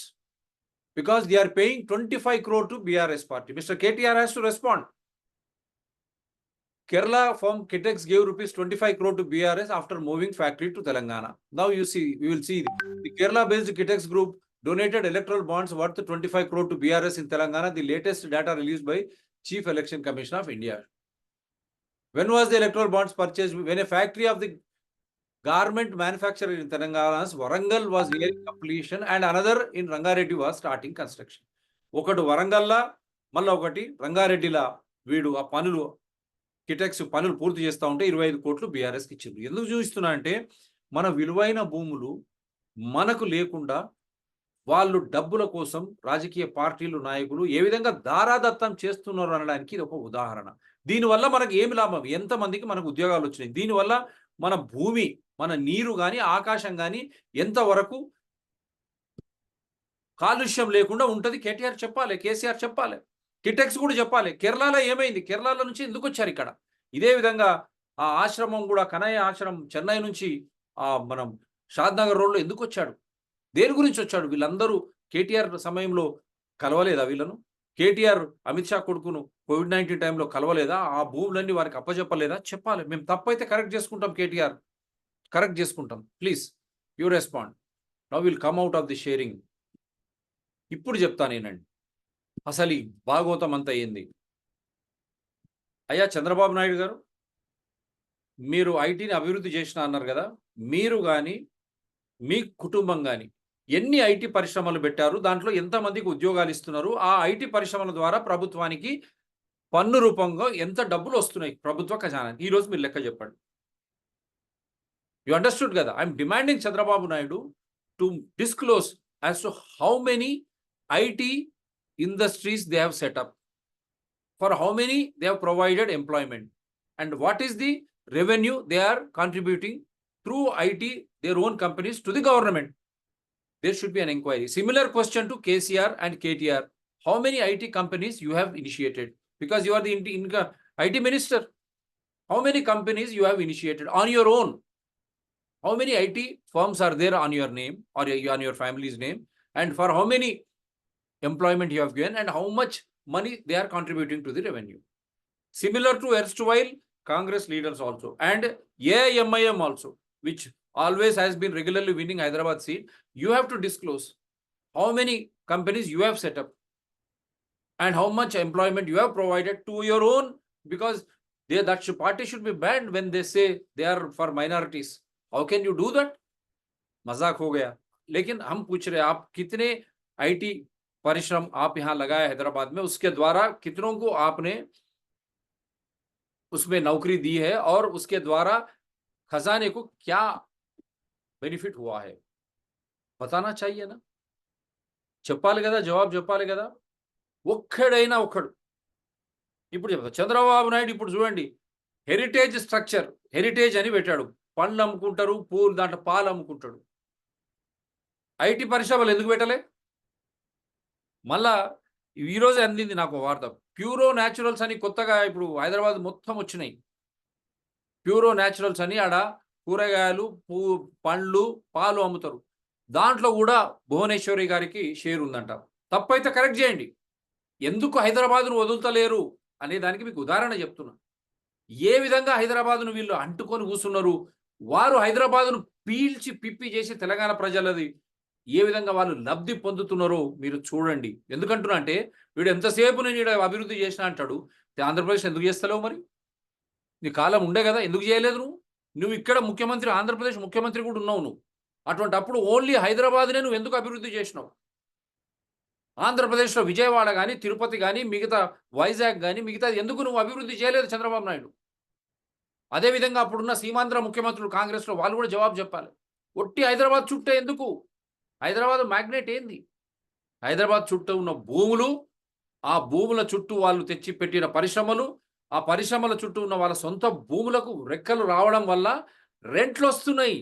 because they are paying 25 crore to BRS party. Mr. KTR has to respond. Kerala firm Kitex gave rupees 25 crore to BRS after moving factory to Telangana. Now you see, we will see the Kerala-based Kitex group donated electoral bonds worth 25 crore to BRS in Telangana. The latest data released by Chief Election Commission of India. When was the electoral bonds purchased? When a factory of the garment manufacturer in Telangana's Warangal was nearing completion and another in Rangareddy was starting construction. ఒకటి వరంగల్లా మళ్ళీ ఒకటి రంగారెడ్డిలా వీడు ఆ పనులు కిటెక్స్ పనులు పూర్తి చేస్తూ ఉంటే 25 కోట్లు బీఆర్ఎస్కి ఇచ్చింది. ఎందుకు చూపిస్తున్నా అంటే మన విలువైన భూములు మనకు లేకుండా వాళ్ళు డబ్బుల కోసం రాజకీయ పార్టీలు నాయకులు ఏ విధంగా దారాదత్తం చేస్తున్నారు అనడానికి ఇది ఒక ఉదాహరణ. దీనివల్ల మనకు ఏమి లాభం, ఎంతమందికి మనకు ఉద్యోగాలు వచ్చినాయి, దీనివల్ల మన భూమి మన నీరు కానీ ఆకాశం కానీ ఎంతవరకు కాలుష్యం లేకుండా ఉంటుంది. కేటీఆర్ చెప్పాలి, కేసీఆర్ చెప్పాలి, కిటెక్స్ కూడా చెప్పాలి. కేరళలో ఏమైంది, కేరళ నుంచి ఎందుకు వచ్చారు ఇక్కడ. ఇదే విధంగా ఆ ఆశ్రమం కూడా కనయ్య ఆశ్రమం చెన్నై నుంచి మనం షాద్నగర్ రోడ్లో ఎందుకు వచ్చాడు, దేని గురించి వచ్చాడు. వీళ్ళందరూ కేటీఆర్ సమయంలో కలవలేదా వీళ్ళను? కేటీఆర్ అమిత్ షా కొడుకును COVID-19 టైంలో కలవలేదా? ఆ భూములన్నీ వారికి అప్పచెప్పలేదా? చెప్పాలి. మేము తప్పైతే కరెక్ట్ చేసుకుంటాం, కేటీఆర్ కరెక్ట్ చేసుకుంటాం. Please you respond. Now will come out of the sharing. ఇప్పుడు చెప్తానేనండి అసలు ఈ భాగవతం అంతా ఏంది. అయ్యా చంద్రబాబు నాయుడు గారు, మీరు ఐటీని అభివృద్ధి చేసిన అన్నారు కదా, మీరు కానీ మీ కుటుంబం కానీ ఎన్ని ఐటీ పరిశ్రమలు పెట్టారు, దాంట్లో ఎంతమందికి ఉద్యోగాలు ఇస్తున్నారు, ఆ ఐటీ పరిశ్రమల ద్వారా ప్రభుత్వానికి పన్ను రూపంగా ఎంత డబ్బులు వస్తున్నాయి ప్రభుత్వ ఖజానానికి, ఈరోజు మీరు లెక్క చెప్పండి. యు అండర్స్టూడ్ కదా. I'm demanding Chandrababu Naidu to disclose as to how many IT industries they have set up, for how many they have provided employment, and what is the revenue they are contributing through IT, their own companies, to the government. There should be an inquiry. Similar question to KCR and KTR. How many IT companies you have initiated? Because you are the IT minister. How many companies you have initiated on your own? How many IT firms are there on your name or on your family's name? And for how many employment you have given and how much money they are contributing to the revenue? Similar to erstwhile Congress leaders also and AIMIM also, which always has been regularly winning Hyderabad seat. You have to disclose how many companies you have set up and how much employment you have provided to your own, because that party should be banned when they say they are for minorities. How can you do that? मजाक हो गया. लेकिन हम पूछ रहे आप कितने आईटी परिश्रम आप यहाँ लगाए हैदराबाद में, उसके द्वारा कितनों को आपने उसमें नौकरी दी है और उसके द्वारा खजाने को क्या बेनिफिट हुआ है, बताना चाहिए ना. చెప్పాలి కదా, జవాబు చెప్పాలి కదా. ఒక్కడైనా ఒక్కడు ఇప్పుడు చెప్తా. చంద్రబాబు నాయుడు ఇప్పుడు చూడండి, హెరిటేజ్ స్ట్రక్చర్, హెరిటేజ్ అని పెట్టాడు. పండ్లు అమ్ముకుంటారు, పూలు, దాంట్లో పాలు అమ్ముకుంటాడు. ఐటీ పరిశ్రమలు ఎందుకు పెట్టలే? మళ్ళా ఈరోజు అందింది నాకు వార్త, ప్యూరో న్యాచురల్స్ అని కొత్తగా ఇప్పుడు హైదరాబాద్ మొత్తం వచ్చినాయి. ప్యూరో న్యాచురల్స్ అని ఆడ కూరగాయలు, పండ్లు, పాలు అమ్ముతారు. దాంట్లో కూడా భువనేశ్వరి గారికి షేర్ ఉందంట. తప్పైతే కరెక్ట్ చేయండి. ఎందుకు హైదరాబాద్ను వదులుతలేరు అనే దానికి మీకు ఉదాహరణ చెప్తున్నా. ఏ విధంగా హైదరాబాద్ను వీళ్ళు అంటుకొని కూర్చున్నారు, వారు హైదరాబాద్ను పీల్చి పిప్పి చేసి తెలంగాణ ప్రజలది ఏ విధంగా వాళ్ళు లబ్ధి పొందుతున్నారో మీరు చూడండి. ఎందుకంటున్నా అంటే వీడు ఎంతసేపు నేను ఇక్కడ అభివృద్ధి చేసిన అంటాడు, ఆంధ్రప్రదేశ్ ఎందుకు చేస్తలేవు? మరి నీ కాలం ఉండే కదా, ఎందుకు చేయలేదు? నువ్వు ఇక్కడ ముఖ్యమంత్రి, ఆంధ్రప్రదేశ్ ముఖ్యమంత్రి కూడా ఉన్నావు నువ్వు. అటువంటి అప్పుడు ఓన్లీ హైదరాబాద్నే నువ్వు ఎందుకు అభివృద్ధి చేసినావు? ఆంధ్రప్రదేశ్లో విజయవాడ కానీ, తిరుపతి కానీ, మిగతా వైజాగ్ కానీ మిగతా ఎందుకు నువ్వు అభివృద్ధి చేయలేదు చంద్రబాబు నాయుడు? అదేవిధంగా అప్పుడున్న సీమాంధ్ర ముఖ్యమంత్రులు కాంగ్రెస్లో వాళ్ళు కూడా జవాబు చెప్పాలి. ఒట్టి హైదరాబాద్ చుట్టే ఎందుకు? హైదరాబాద్ మ్యాగ్నెట్ ఏంది? హైదరాబాద్ చుట్టూ ఉన్న భూములు, ఆ భూముల చుట్టూ వాళ్ళు తెచ్చి పెట్టిన పరిశ్రమలు, ఆ పరిశ్రమల చుట్టూ ఉన్న వాళ్ళ సొంత భూములకు రెక్కలు రావడం వల్ల రెంట్లు వస్తున్నాయి.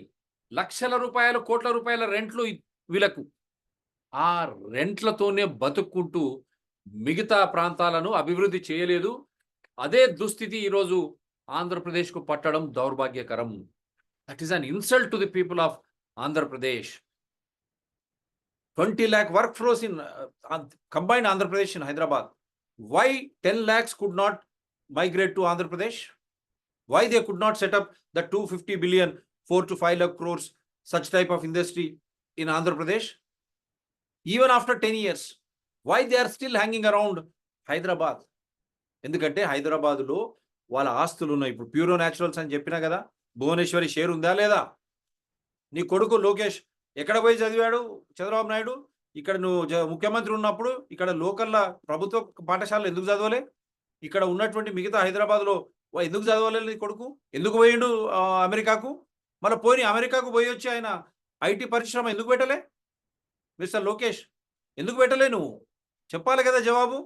లక్షల రూపాయలు, కోట్ల రూపాయల రెంట్లు వీళ్ళకు. ఆ రెంట్లతోనే బతుక్కుంటూ మిగతా ప్రాంతాలను అభివృద్ధి చేయలేదు. అదే దుస్థితి ఈరోజు ఆంధ్రప్రదేశ్కు పట్టడం దౌర్భాగ్యకరం. That is an insult to the people of Andhra Pradesh. 20 lakh workforce in combined Andhra Pradesh and Hyderabad. Why 10 lakhs could not migrate to Andhra Pradesh? Why they could not set up the 250 billion, 4 to 5 lakh crores, such type of industry in Andhra Pradesh? Even after 10 years, why they are still hanging around Hyderabad? ఎందుకంటే హైదరాబాద్లో వాళ్ళ ఆస్తులు ఉన్నాయి. ఇప్పుడు ప్యూరో న్యాచురల్స్ అని చెప్పినా కదా, భువనేశ్వరి షేర్ ఉందా లేదా? నీ కొడుకు లోకేష్ ఎక్కడ పోయి చదివాడు? చంద్రబాబు నాయుడు ఇక్కడ నువ్వు ముఖ్యమంత్రి ఉన్నప్పుడు ఇక్కడ లోకల్లా ప్రభుత్వ పాఠశాలలు ఎందుకు చదవలే? ఇక్కడ ఉన్నటువంటి మిగతా హైదరాబాద్లో ఎందుకు చదవలేదు నీ కొడుకు? ఎందుకు పోయిండు అమెరికాకు? మళ్ళీ పోయి అమెరికాకు పోయి వచ్చి ఆయన ఐటీ పరిశ్రమ ఎందుకు పెట్టలే? మిస్టర్ లోకేష్ ఎందుకు పెట్టలే? నువ్వు చెప్పాలి కదా జవాబు.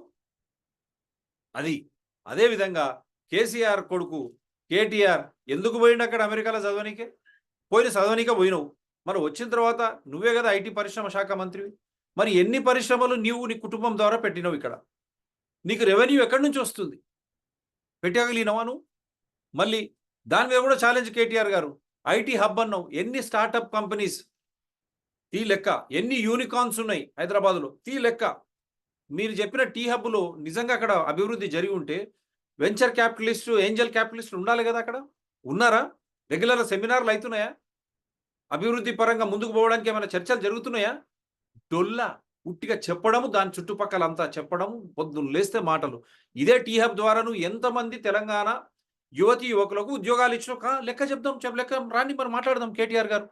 అదేవిధంగా కేసీఆర్ కొడుకు కేటీఆర్ ఎందుకు పోయిండు అక్కడ అమెరికాలో చదవనీకే? చదవనీకే పోయినావు. మరి వచ్చిన తర్వాత నువ్వే కదా ఐటీ పరిశ్రమ శాఖ మంత్రివి. మరి ఎన్ని పరిశ్రమలు నీవు నీ కుటుంబం ద్వారా పెట్టినావు? ఇక్కడ నీకు రెవెన్యూ ఎక్కడి నుంచి వస్తుంది? పెట్టగలిగినవా నువ్వు? మళ్ళీ దాని మీద కూడా ఛాలెంజ్ కేటీఆర్ గారు. ఐటీ హబ్ అన్నావు, ఎన్ని స్టార్టప్ కంపెనీస్ తీ లెక్క, ఎన్ని యూనికార్న్స్ ఉన్నాయి హైదరాబాద్లో తీ లెక్క. మీరు చెప్పిన టీ హబ్లో నిజంగా అక్కడ అభివృద్ధి జరిగి ఉంటే వెంచర్ క్యాపిటలిస్టు, ఏంజల్ క్యాపిటలిస్టు ఉండాలి కదా. అక్కడ ఉన్నారా? రెగ్యులర్ సెమినార్లు అవుతున్నాయా? అభివృద్ధి పరంగా ముందుకు పోవడానికి ఏమైనా చర్చలు జరుగుతున్నాయా? డొల్లా ఉట్టిగా చెప్పడము, దాని చుట్టుపక్కల అంతా చెప్పడము, పొద్దున్న లేస్తే మాటలు. ఇదే టీ హబ్ ద్వారాను ఎంతమంది తెలంగాణ యువతి యువకులకు ఉద్యోగాలు ఇచ్చినావు లెక్క చెప్దాం. లెక్క రాని మరి మాట్లాడదాం. కేటీఆర్ గారు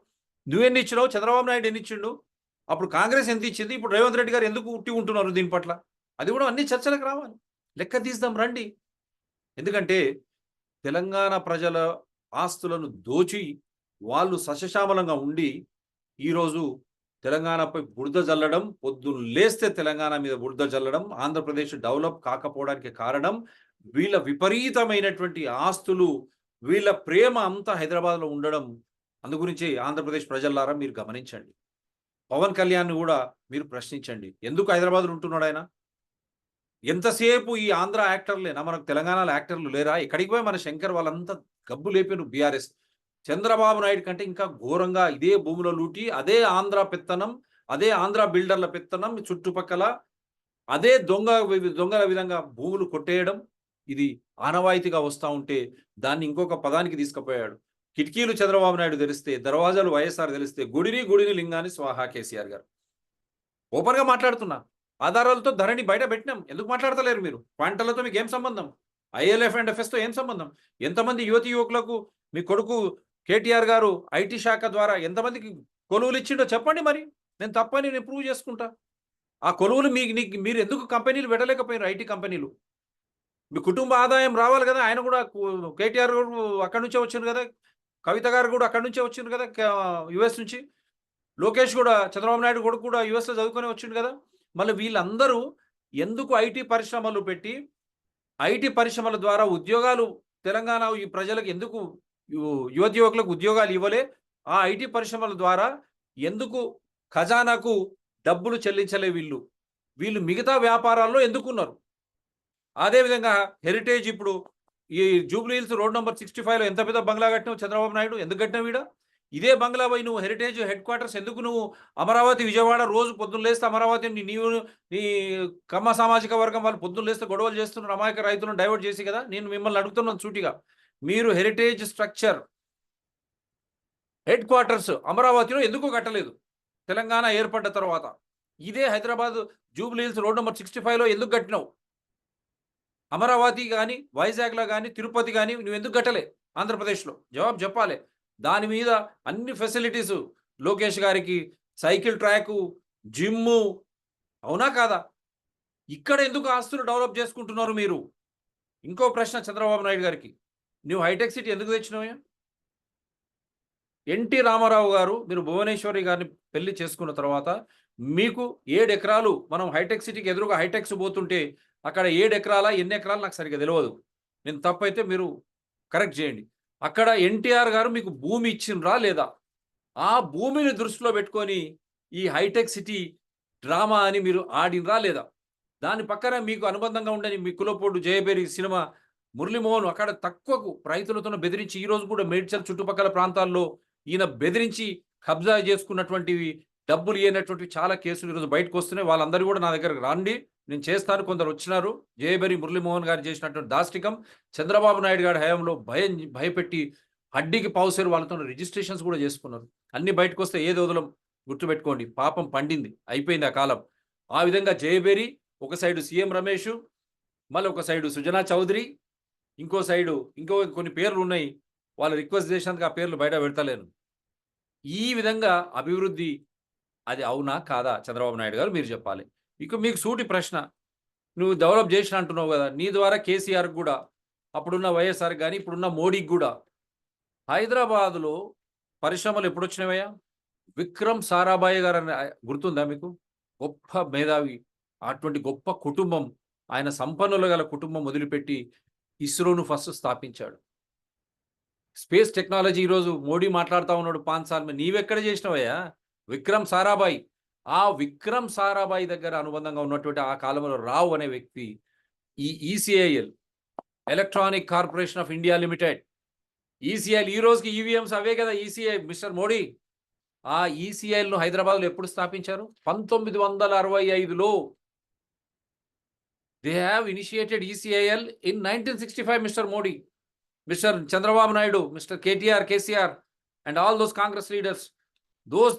నువ్వెన్ని ఇచ్చినావు? చంద్రబాబు నాయుడు ఎన్ని ఇచ్చిండు? అప్పుడు కాంగ్రెస్ ఎంత ఇచ్చింది? ఇప్పుడు రేవంత్ రెడ్డి గారు ఎందుకు ఉట్టి ఉంటున్నారు దీని పట్ల? అది కూడా అన్ని చర్చలకు రావాలి. లెక్క తీద్దాం రండి. ఎందుకంటే తెలంగాణ ప్రజల ఆస్తులను దోచి వాళ్ళు సస్యశ్యామలంగా ఉండి ఈరోజు తెలంగాణపై బురద జల్లడం, పొద్దున్న లేస్తే తెలంగాణ మీద బురద జల్లడం, ఆంధ్రప్రదేశ్ డెవలప్ కాకపోవడానికి కారణం వీళ్ళ విపరీతమైనటువంటి ఆస్తులు, వీళ్ళ ప్రేమ అంతా హైదరాబాద్లో ఉండడం. అందు గురించి ఆంధ్రప్రదేశ్ ప్రజలారా మీరు గమనించండి. పవన్ కళ్యాణ్ కూడా మీరు ప్రశ్నించండి. ఎందుకు హైదరాబాద్లో ఉంటున్నాడు ఆయన? ఎంతసేపు ఈ ఆంధ్ర యాక్టర్లేనా? మనకు తెలంగాణలో యాక్టర్లు లేరా? ఎక్కడికి పోయి మన శంకర్ వాళ్ళంతా గబ్బు లేపారు బీఆర్ఎస్. చంద్రబాబు నాయుడు కంటే ఇంకా ఘోరంగా ఇదే భూముల లూటి, అదే ఆంధ్ర పెత్తనం, అదే ఆంధ్ర బిల్డర్ల పెత్తనం, చుట్టుపక్కల అదే దొంగల విధంగా భూములు కొట్టేయడం, ఇది ఆనవాయితీగా వస్తూ ఉంటే దాన్ని ఇంకొక పదానికి తీసుకుపోయాడు. కిటికీలు చంద్రబాబు నాయుడు తెలిస్తే, దర్వాజాలు వైఎస్ఆర్ తెలిస్తే, గుడిని లింగాన్ని స్వాహా కేసీఆర్ గారు. ఓపెన్గా మాట్లాడుతున్నా. ఆధారాలతో ధరణి బయట పెట్టినాం. ఎందుకు మాట్లాడతలేరు మీరు? పంటలతో మీకు ఏం సంబంధం? ILF అండ్ FS తో ఏం సంబంధం? ఎంతమంది యువతి యువకులకు మీ కొడుకు కేటీఆర్ గారు ఐటీ శాఖ ద్వారా ఎంతమందికి కొలువులు ఇచ్చిండో చెప్పండి. మరి నేను తప్పని నేను ప్రూవ్ చేసుకుంటా. ఆ కొలువులు మీరు ఎందుకు కంపెనీలు పెట్టలేకపోయారు? ఐటీ కంపెనీలు మీ కుటుంబ ఆదాయం రావాలి కదా. ఆయన కూడా కేటీఆర్ అక్కడి నుంచే వచ్చింది కదా, కవిత గారు కూడా అక్కడి నుంచే వచ్చింది కదా US నుంచి, లోకేష్ కూడా చంద్రబాబు నాయుడు కొడుకు కూడా US లో చదువుకొని వచ్చింది కదా. మళ్ళీ వీళ్ళందరూ ఎందుకు ఐటీ పరిశ్రమలు పెట్టి ఐటీ పరిశ్రమల ద్వారా ఉద్యోగాలు తెలంగాణ ఈ ప్రజలకు ఎందుకు యువతి యువకులకు ఉద్యోగాలు ఇవ్వలే? ఆ ఐటీ పరిశ్రమల ద్వారా ఎందుకు ఖజానాకు డబ్బులు చెల్లించలే? వీళ్ళు మిగతా వ్యాపారాల్లో ఎందుకున్నారు? అదేవిధంగా హెరిటేజ్ ఇప్పుడు ఈ జూబ్లీ హిల్స్ రోడ్ నెంబర్ 65లో ఎంత పెద్ద బంగ్లా కట్టినావు చంద్రబాబు నాయుడు? ఎందుకు కట్టినావు? వీడ ఇదే బంగ్లా పోయి నువ్వు హెరిటేజ్ హెడ్ క్వార్టర్స్ ఎందుకు నువ్వు అమరావతి విజయవాడ రోజు పొద్దున్న లేస్తే అమరావతి నీ కమ్మ సామాజిక వర్గం వాళ్ళు పొద్దున్న లేస్తే గొడవలు చేస్తున్నారు, అమాయక రైతులను డైవర్ట్ చేసి కదా. నేను మిమ్మల్ని అడుగుతున్నాను సూటిగా, మీరు హెరిటేజ్ స్ట్రక్చర్ హెడ్ క్వార్టర్స్ అమరావతిలో ఎందుకు కట్టలేదు తెలంగాణ ఏర్పడ్డ తర్వాత? ఇదే హైదరాబాద్ జూబ్లీ హిల్స్ రోడ్ నెంబర్ 65లో ఎందుకు కట్టినావు? అమరావతి కానీ వైజాగ్లో కానీ తిరుపతి కానీ నువ్వు ఎందుకు కట్టలే ఆంధ్రప్రదేశ్లో? జవాబు చెప్పాలి. దాని మీద అన్ని ఫెసిలిటీసు లోకేష్ గారికి, సైకిల్ ట్రాకు, జిమ్ము, అవునా కాదా? ఇక్కడ ఎందుకు ఆస్తులు డెవలప్ చేసుకుంటున్నారు మీరు? ఇంకో ప్రశ్న చంద్రబాబు నాయుడు గారికి, నువ్వు హైటెక్ సిటీ ఎందుకు తెచ్చినావు? ఎన్టీ రామారావు గారు మీరు భువనేశ్వరి గారిని పెళ్లి చేసుకున్న తర్వాత మీకు 7 ఎకరాలు మనం హైటెక్ సిటీకి ఎదురుగా హైటెక్స్ పోతుంటే అక్కడ 7 ఎకరాల ఎన్ని ఎకరాలు నాకు సరిగ్గా తెలియదు, నేను తప్పైతే మీరు కరెక్ట్ చేయండి. అక్కడ ఎన్టీఆర్ గారు మీకు భూమి ఇచ్చిండ్రా లేదా? ఆ భూమిని దృష్టిలో పెట్టుకొని ఈ హైటెక్ సిటీ డ్రామా అని మీరు ఆడినరా లేదా? దాని పక్కన మీకు అనుబంధంగా ఉండని మీ కులపోడు జయబేరి సినిమా మురళీమోహన్ అక్కడ తక్కువకు రైతులతో బెదిరించి ఈరోజు కూడా మేడ్చల్ చుట్టుపక్కల ప్రాంతాల్లో ఈయన బెదిరించి కబ్జా చేసుకున్నటువంటివి, డబ్బులు ఇవ్వనటువంటివి చాలా కేసులు ఈరోజు బయటకు వస్తున్నాయి. వాళ్ళందరూ కూడా నా దగ్గరకు రండి, నేను చేస్తాను, కొందరు వచ్చినారు. జయబెరి మురళీమోహన్ గారు చేసినటువంటి దాష్టికం చంద్రబాబు నాయుడు గారి హయాంలో భయపెట్టి హడ్డీకి పావుసేరు వాళ్ళతో రిజిస్ట్రేషన్స్ కూడా చేసుకున్నారు. అన్ని బయటకు వస్తే ఏది వదలం, గుర్తుపెట్టుకోండి. పాపం పండింది, అయిపోయింది ఆ కాలం. ఆ విధంగా జయబెరి, ఒక సైడు సీఎం రమేష్, మళ్ళీ ఒక సైడు సుజనా చౌదరి, ఇంకో సైడు ఇంకో కొన్ని పేర్లు ఉన్నాయి. వాళ్ళు రిక్వెస్ట్ చేసినందుకు ఆ పేర్లు బయట పెడతలేను. ఈ విధంగా అభివృద్ధి అది అవునా కాదా చంద్రబాబు నాయుడు గారు మీరు చెప్పాలి. ఇక మీకు సూటి ప్రశ్న, నువ్వు డెవలప్ చేసిన అంటున్నావు కదా, నీ ద్వారా కేసీఆర్ కూడా, అప్పుడున్న వైఎస్ఆర్ కానీ ఇప్పుడున్న మోడీకి కూడా హైదరాబాదులో పరిశ్రమలు ఎప్పుడు వచ్చినవయ్యా? విక్రమ్ సారాభాయ్ గారు గుర్తుందా మీకు? గొప్ప మేధావి, అటువంటి గొప్ప కుటుంబం, ఆయన సంపన్నులు గల కుటుంబం వదిలిపెట్టి ఇస్రోను ఫస్ట్ స్థాపించాడు. స్పేస్ టెక్నాలజీ ఈరోజు మోడీ మాట్లాడుతూ ఉన్నాడు 5 సార్లు. నీవెక్కడ చేసినవయ్యా? విక్రమ్ సారాభాయ్. ఆ విక్రమ్ సారాభాయ్ దగ్గర అనుబంధంగా ఉన్నటువంటి ఆ కాలంలో రావు అనే వ్యక్తి ఈ ECIL, electronic corporation of India limited, ECIL, ఈ రోజుకి ఈవీఎంస్ అవే కదా ECI. మిస్టర్ మోడీ ఆ ECILను హైదరాబాద్లో ఎప్పుడు స్థాపించారు? 1965లో. They have initiated ECIL in 1965, mister Modi, Mr. Chandrababu Naidu, Mr. KTR, KCR, and all those Congress leaders,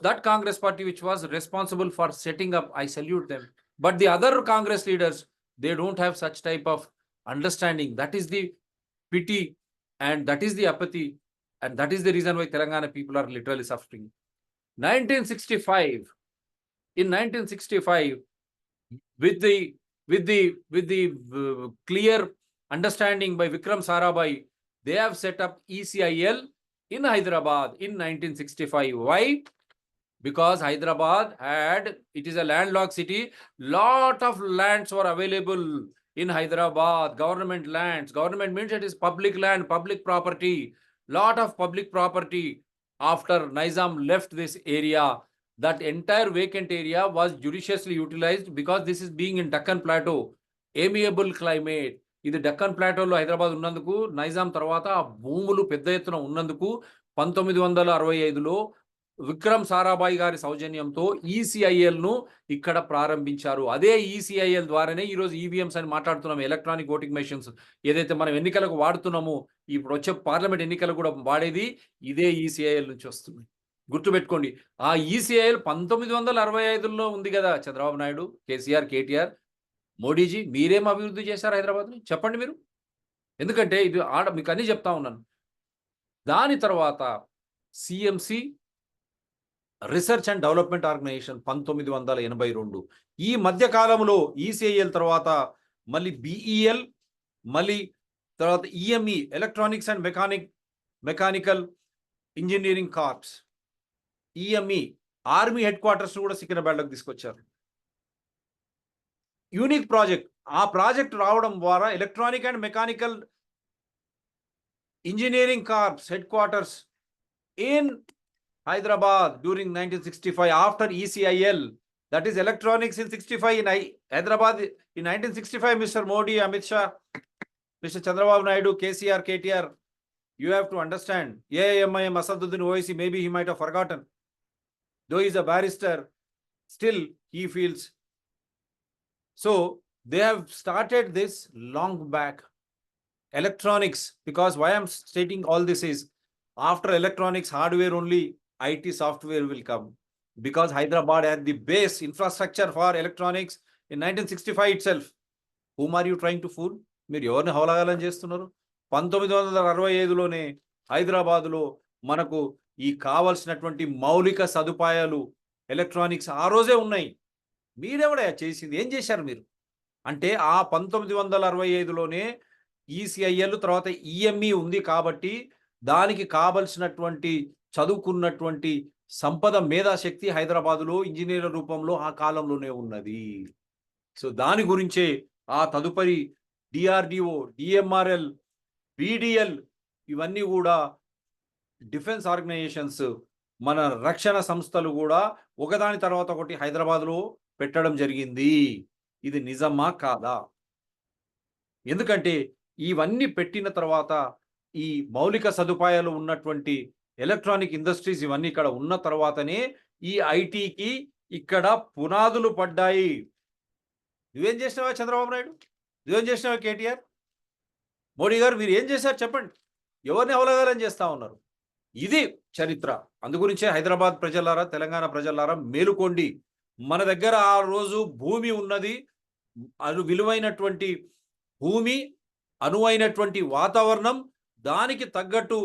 that Congress party which was responsible for setting up, I salute them. But the other Congress leaders, they don't have such type of understanding. That is the pity, and that is the apathy, and that is the reason why Telangana people are literally suffering. 1965, in 1965, with the clear understanding by Vikram Sarabhai, they have set up ECIL in Hyderabad in 1965. Why? Because Hyderabad it is a landlocked city. Lot of lands were available in Hyderabad, government lands. Government means it is public land, public property. Lot of public property. After Nizam left this area, that entire vacant area was judiciously utilized because this is being in Deccan Plateau, amiable climate. ఇది డక్కన్ ప్లాటోలో హైదరాబాద్ ఉన్నందుకు, నైజాం తర్వాత ఆ భూములు పెద్ద ఎత్తున ఉన్నందుకు 1965లో విక్రమ్ సారాభాయ్ గారి సౌజన్యంతో ECILను ఇక్కడ ప్రారంభించారు. అదే ECIL ద్వారానే ఈరోజు ఈవీఎంస్ అని మాట్లాడుతున్నాం, ఎలక్ట్రానిక్ ఓటింగ్ మెషిన్స్. ఏదైతే మనం ఎన్నికలకు వాడుతున్నామో, ఇప్పుడు వచ్చే పార్లమెంట్ ఎన్నికలు కూడా వాడేది ఇదే ECIL నుంచి వస్తుంది. గుర్తుపెట్టుకోండి. ఆ ECIL 1965లో ఉంది కదా చంద్రబాబు నాయుడు, కేసీఆర్, KTR, మోడీజీ, మీరేం అభివృద్ధి చేశారు హైదరాబాద్ని చెప్పండి మీరు? ఎందుకంటే ఇది మీకు అన్నీ చెప్తా ఉన్నాను. దాని తర్వాత CMC, research and development organisation 1982. ఈ మధ్య కాలంలో ECIL తర్వాత మళ్ళీ BEL, మళ్ళీ తర్వాత EME, electronics and mechanical engineering corps, EME, army headquarters కూడా సికింద్రాబాద్లోకి తీసుకొచ్చారు. Unique project. ఆ ప్రాజెక్ట్ రావడం ద్వారా electronic and mechanical engineering corps headquarters in Hyderabad during 1965 after ECIL, that is electronics in 65 in Hyderabad in 1965. Mr. Modi, Amit Shah, Mr. Chandrababu Naidu, KCR, KTR, you have to understand. AIMIM Asaduddin Owaisi, maybe he might have forgotten, though he is a barrister, still he feels. So they have started this long back. Electronics, because why I'm stating all this is, after electronics, hardware only, IT software will come, because Hyderabad had the base infrastructure for electronics in 1965 itself. Whom are you trying to fool? మీరు ఎవరిని హౌలగాలని చేస్తున్నారు? 1965లోనే హైదరాబాద్లో మనకు ఈ కావాల్సినటువంటి మౌలిక సదుపాయాలు ఎలక్ట్రానిక్స్ ఆ రోజే ఉన్నాయి. మీరెవడా చేసింది? ఏం చేశారు మీరు? అంటే ఆ 1965లోనే ECIL తర్వాత EME ఉంది కాబట్టి దానికి కావలసినటువంటి చదువుకున్నటువంటి సంపద మేధాశక్తి హైదరాబాదులో ఇంజనీర్ల రూపంలో ఆ కాలంలోనే ఉన్నది. సో దాని గురించే ఆ తదుపరి DRDO, DMRL, BDL ఇవన్నీ కూడా డిఫెన్స్ ఆర్గనైజేషన్స్, మన రక్షణ సంస్థలు కూడా ఒకదాని తర్వాత ఒకటి హైదరాబాద్లో పెట్టడం జరిగింది. ఇది నిజమా కాదా? ఎందుకంటే ఇవన్నీ పెట్టిన తర్వాత ఈ మౌలిక సదుపాయాలు ఉన్నటువంటి ఎలక్ట్రానిక్ ఇండస్ట్రీస్ ఇవన్నీ ఇక్కడ ఉన్న తర్వాతనే ఈ ఐటీకి ఇక్కడ పునాదులు పడ్డాయి. నువ్వేం చేసినావా చంద్రబాబు నాయుడు? నువ్వేం చేసినావా కేటీఆర్? మోడీ గారు మీరు ఏం చేశారు చెప్పండి? ఎవరిని అవలగాలని చేస్తా ఉన్నారు? ఇది చరిత్ర. అందుగురించే హైదరాబాద్ ప్రజలారా, తెలంగాణ ప్రజలారా మేలుకోండి. మన దగ్గర ఆ రోజు భూమి ఉన్నది, విలువైనటువంటి భూమి, అనువైనటువంటి వాతావరణం, దానికి తగ్గట్టు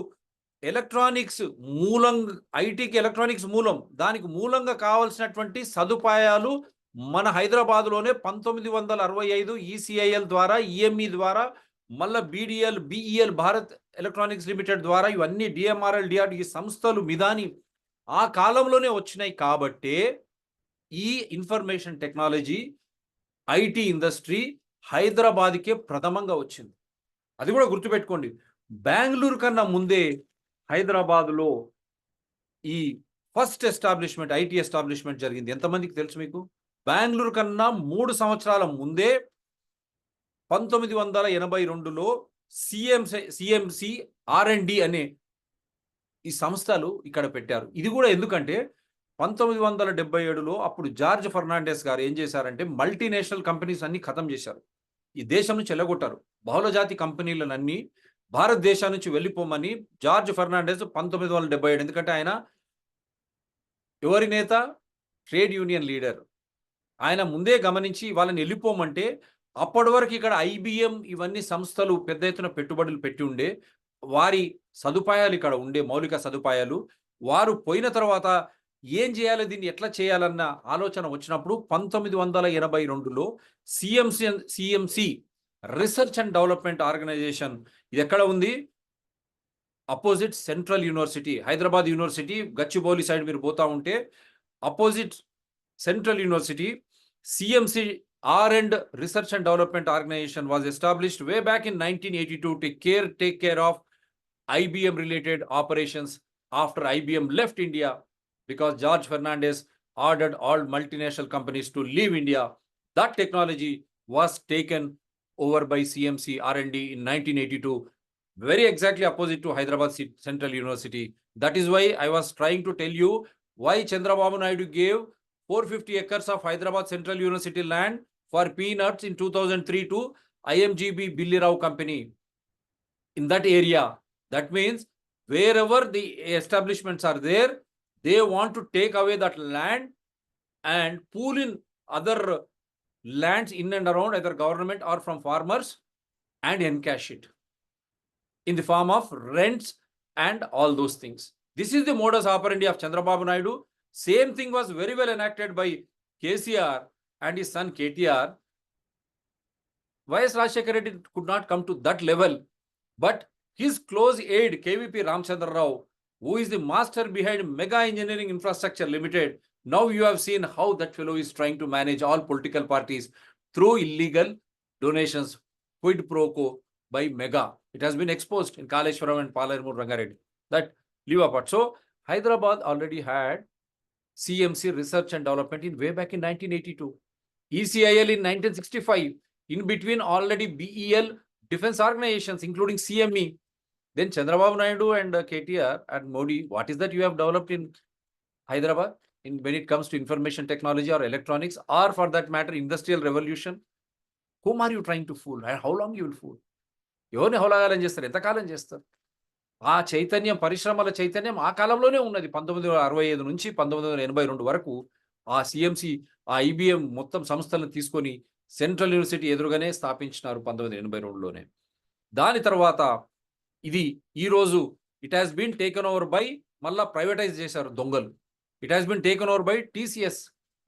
ఎలక్ట్రానిక్స్ మూలం, ఐటీకి ఎలక్ట్రానిక్స్ మూలం, దానికి మూలంగా కావాల్సినటువంటి సదుపాయాలు మన హైదరాబాద్లోనే 1965 ECIL ద్వారా, EME ద్వారా, మళ్ళా BEL భారత్ ఎలక్ట్రానిక్స్ లిమిటెడ్ ద్వారా, ఇవన్నీ DMRL, DRTSPR ఈ సంస్థలు మిధాని ఆ కాలంలోనే వచ్చినాయి. కాబట్టే ఈ ఇన్ఫర్మేషన్ టెక్నాలజీ, ఐటీ ఇండస్ట్రీ హైదరాబాద్కే ప్రథమంగా వచ్చింది. అది కూడా గుర్తుపెట్టుకోండి. బెంగళూరు కన్నా ముందే హైదరాబాద్లో ఈ ఫస్ట్ ఎస్టాబ్లిష్మెంట్, ఐటీ ఎస్టాబ్లిష్మెంట్ జరిగింది. ఎంతమందికి తెలుసు మీకు? బెంగళూరు కన్నా 3 సంవత్సరాల ముందే 1982లో CMC R&D అనే ఈ సంస్థలు ఇక్కడ పెట్టారు. ఇది కూడా ఎందుకంటే 1977లో అప్పుడు జార్జ్ ఫెర్నాండెస్ గారు ఏం చేశారంటే మల్టీనేషనల్ కంపెనీస్ అన్ని ఖతం చేశారు. ఈ దేశం నుంచి వెళ్ళగొట్టారు. బహుళజాతి కంపెనీలన్నీ భారతదేశం నుంచి వెళ్ళిపోమని జార్జ్ ఫెర్నాండెస్ 1977, ఎందుకంటే ఆయన ఎవరి నేత? Trade union leader. ఆయన ముందే గమనించి వాళ్ళని వెళ్ళిపోమంటే, అప్పటి వరకు ఇక్కడ IBM ఇవన్నీ సంస్థలు పెద్ద ఎత్తున పెట్టుబడులు పెట్టి ఉండే, వారి సదుపాయాలు ఇక్కడ ఉండే, మౌలిక సదుపాయాలు. వారు పోయిన తర్వాత ఏం చేయాలి, దీన్ని ఎట్లా చేయాలన్న ఆలోచన వచ్చినప్పుడు 1982లో CMC research and development organisation, ఇది ఎక్కడ ఉంది? Opposite central university, Hyderabad university Gachibowli side మీరు పోతా ఉంటే opposite central university, CMC R&D Research and Development Organization was established way back in 1982 to take care of IBM related operations after IBM left India, because George Fernandez ordered all multinational companies to leave India. That technology was taken over by CMC R&D in 1982, very exactly opposite to Hyderabad Central University. That is why I was trying to tell you why Chandrababu Naidu gave 450 acres of Hyderabad Central University land for peanuts in 2003 to IMGB Billi Rao Company in that area. That means wherever the establishments are there, they want to take away that land and pool in other lands in and around, either government or from farmers, and encash it in the form of rents and all those things. This is the modus operandi of Chandrababu Naidu. Same thing was very well enacted by KCR and his son KTR. YS Rajshekar Reddy could not come to that level, but his close aide KVP Ramchandra Rao, who is the master behind Mega Engineering Infrastructure Limited, now you have seen how that fellow is trying to manage all political parties through illegal donations, quid pro quo by Mega. It has been exposed in Kaleshwaram and Palarmur Rangareddy. That leave apart. So Hyderabad already had CMC Research and Development in way back in 1982. ECIL in 1965. In between already BEL defense organizations, including CME. Then Chandrababu Naidu and KTR and Modi, what is that you have developed in Hyderabad when it comes to information technology or electronics, or for that matter industrial revolution? Whom are you trying to fool and how long you will fool? ఎవరిని హోలాగాలని చేస్తారు? ఎంతకాలం చేస్తారు? ఆ చైతన్యం, పరిశ్రమల చైతన్యం ఆ కాలంలోనే ఉన్నది. 1965 నుంచి 1982 వరకు ఆ CMC, ఆ IBM మొత్తం సంస్థలను తీసుకొని సెంట్రల్ యూనివర్సిటీ ఎదురుగానే స్థాపించినారు 1982లోనే. దాని తర్వాత ఇది ఈరోజు it has been taken over by, మళ్ళా ప్రైవేటైజ్ చేశారు దొంగలు. It has been taken over by TCS,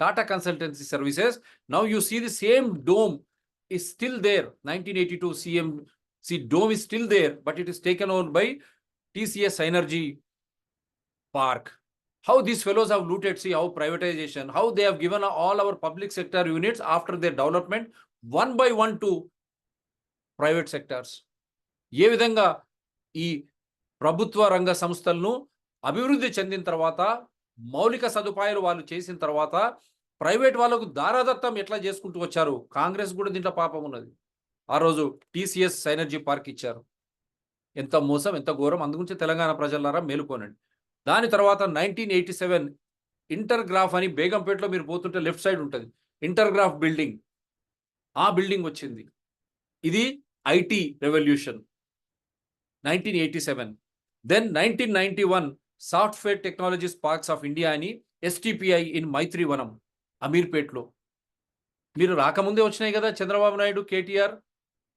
Tata Consultancy Services. Now you see the same dome is still there. 1982 CMC dome is still there, but it is taken over by TCS Energy Park. How these fellows have looted, see how privatization, how they have given all our public sector units after their development one by one to private sectors. ఏ విధంగా ఈ ప్రభుత్వ రంగ సంస్థలను అభివృద్ధి చెందిన తర్వాత, మౌలిక సదుపాయాలు వాళ్ళు చేసిన తర్వాత ప్రైవేట్ వాళ్ళకు దారాదత్తం ఎట్లా చేసుకుంటూ వచ్చారు. కాంగ్రెస్ కూడా దీంట్లో పాపం ఉన్నది. ఆ రోజు TCS ఎనర్జీ పార్క్ ఇచ్చారు. ఎంత మోసం, ఎంత ఘోరం. అందుగురించి తెలంగాణ ప్రజలారా మేలుకోనండి. దాని తర్వాత 1987 ఇంటర్గ్రాఫ్ అని బేగంపేటలో మీరు పోతుంటే లెఫ్ట్ సైడ్ ఉంటుంది ఇంటర్గ్రాఫ్ బిల్డింగ్. ఆ బిల్డింగ్ వచ్చింది. ఇది IT revolution 1987. Then 1991 software technologies parks of India అని STPI ఇన్ మైత్రివనం అమీర్పేట్లో. మీరు రాకముందే వచ్చినాయి కదా Chandrababu Naidu, KTR,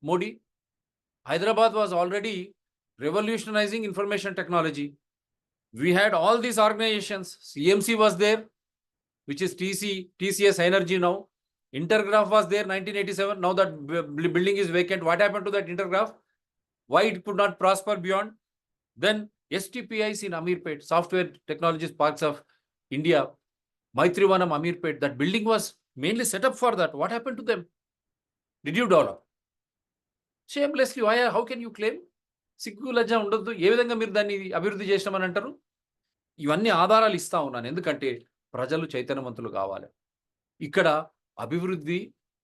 Modi. Hyderabad was already revolutionizing information technology. We had all these organizations. CMC was there, which is TCS Energy now. Intergraph was there 1987. Now that building is vacant. What happened to that Intergraph? Why it could not prosper beyond? Then STPIs in Ameerpet, Software Technologies Parks of India, Maitrivanam, Ameerpet. That building was mainly set up for that. What happened to them? Did you develop? Shamelessly, why? How can you claim? సిగ్గు లజ్జ ఉండొద్దు. ఏ విధంగా మీరు దాన్ని అభివృద్ధి చేసినామని అంటారు? ఇవన్నీ ఆధారాలు ఇస్తా ఉన్నాను, ఎందుకంటే ప్రజలు చైతన్యవంతులు కావాలి. ఇక్కడ అభివృద్ధి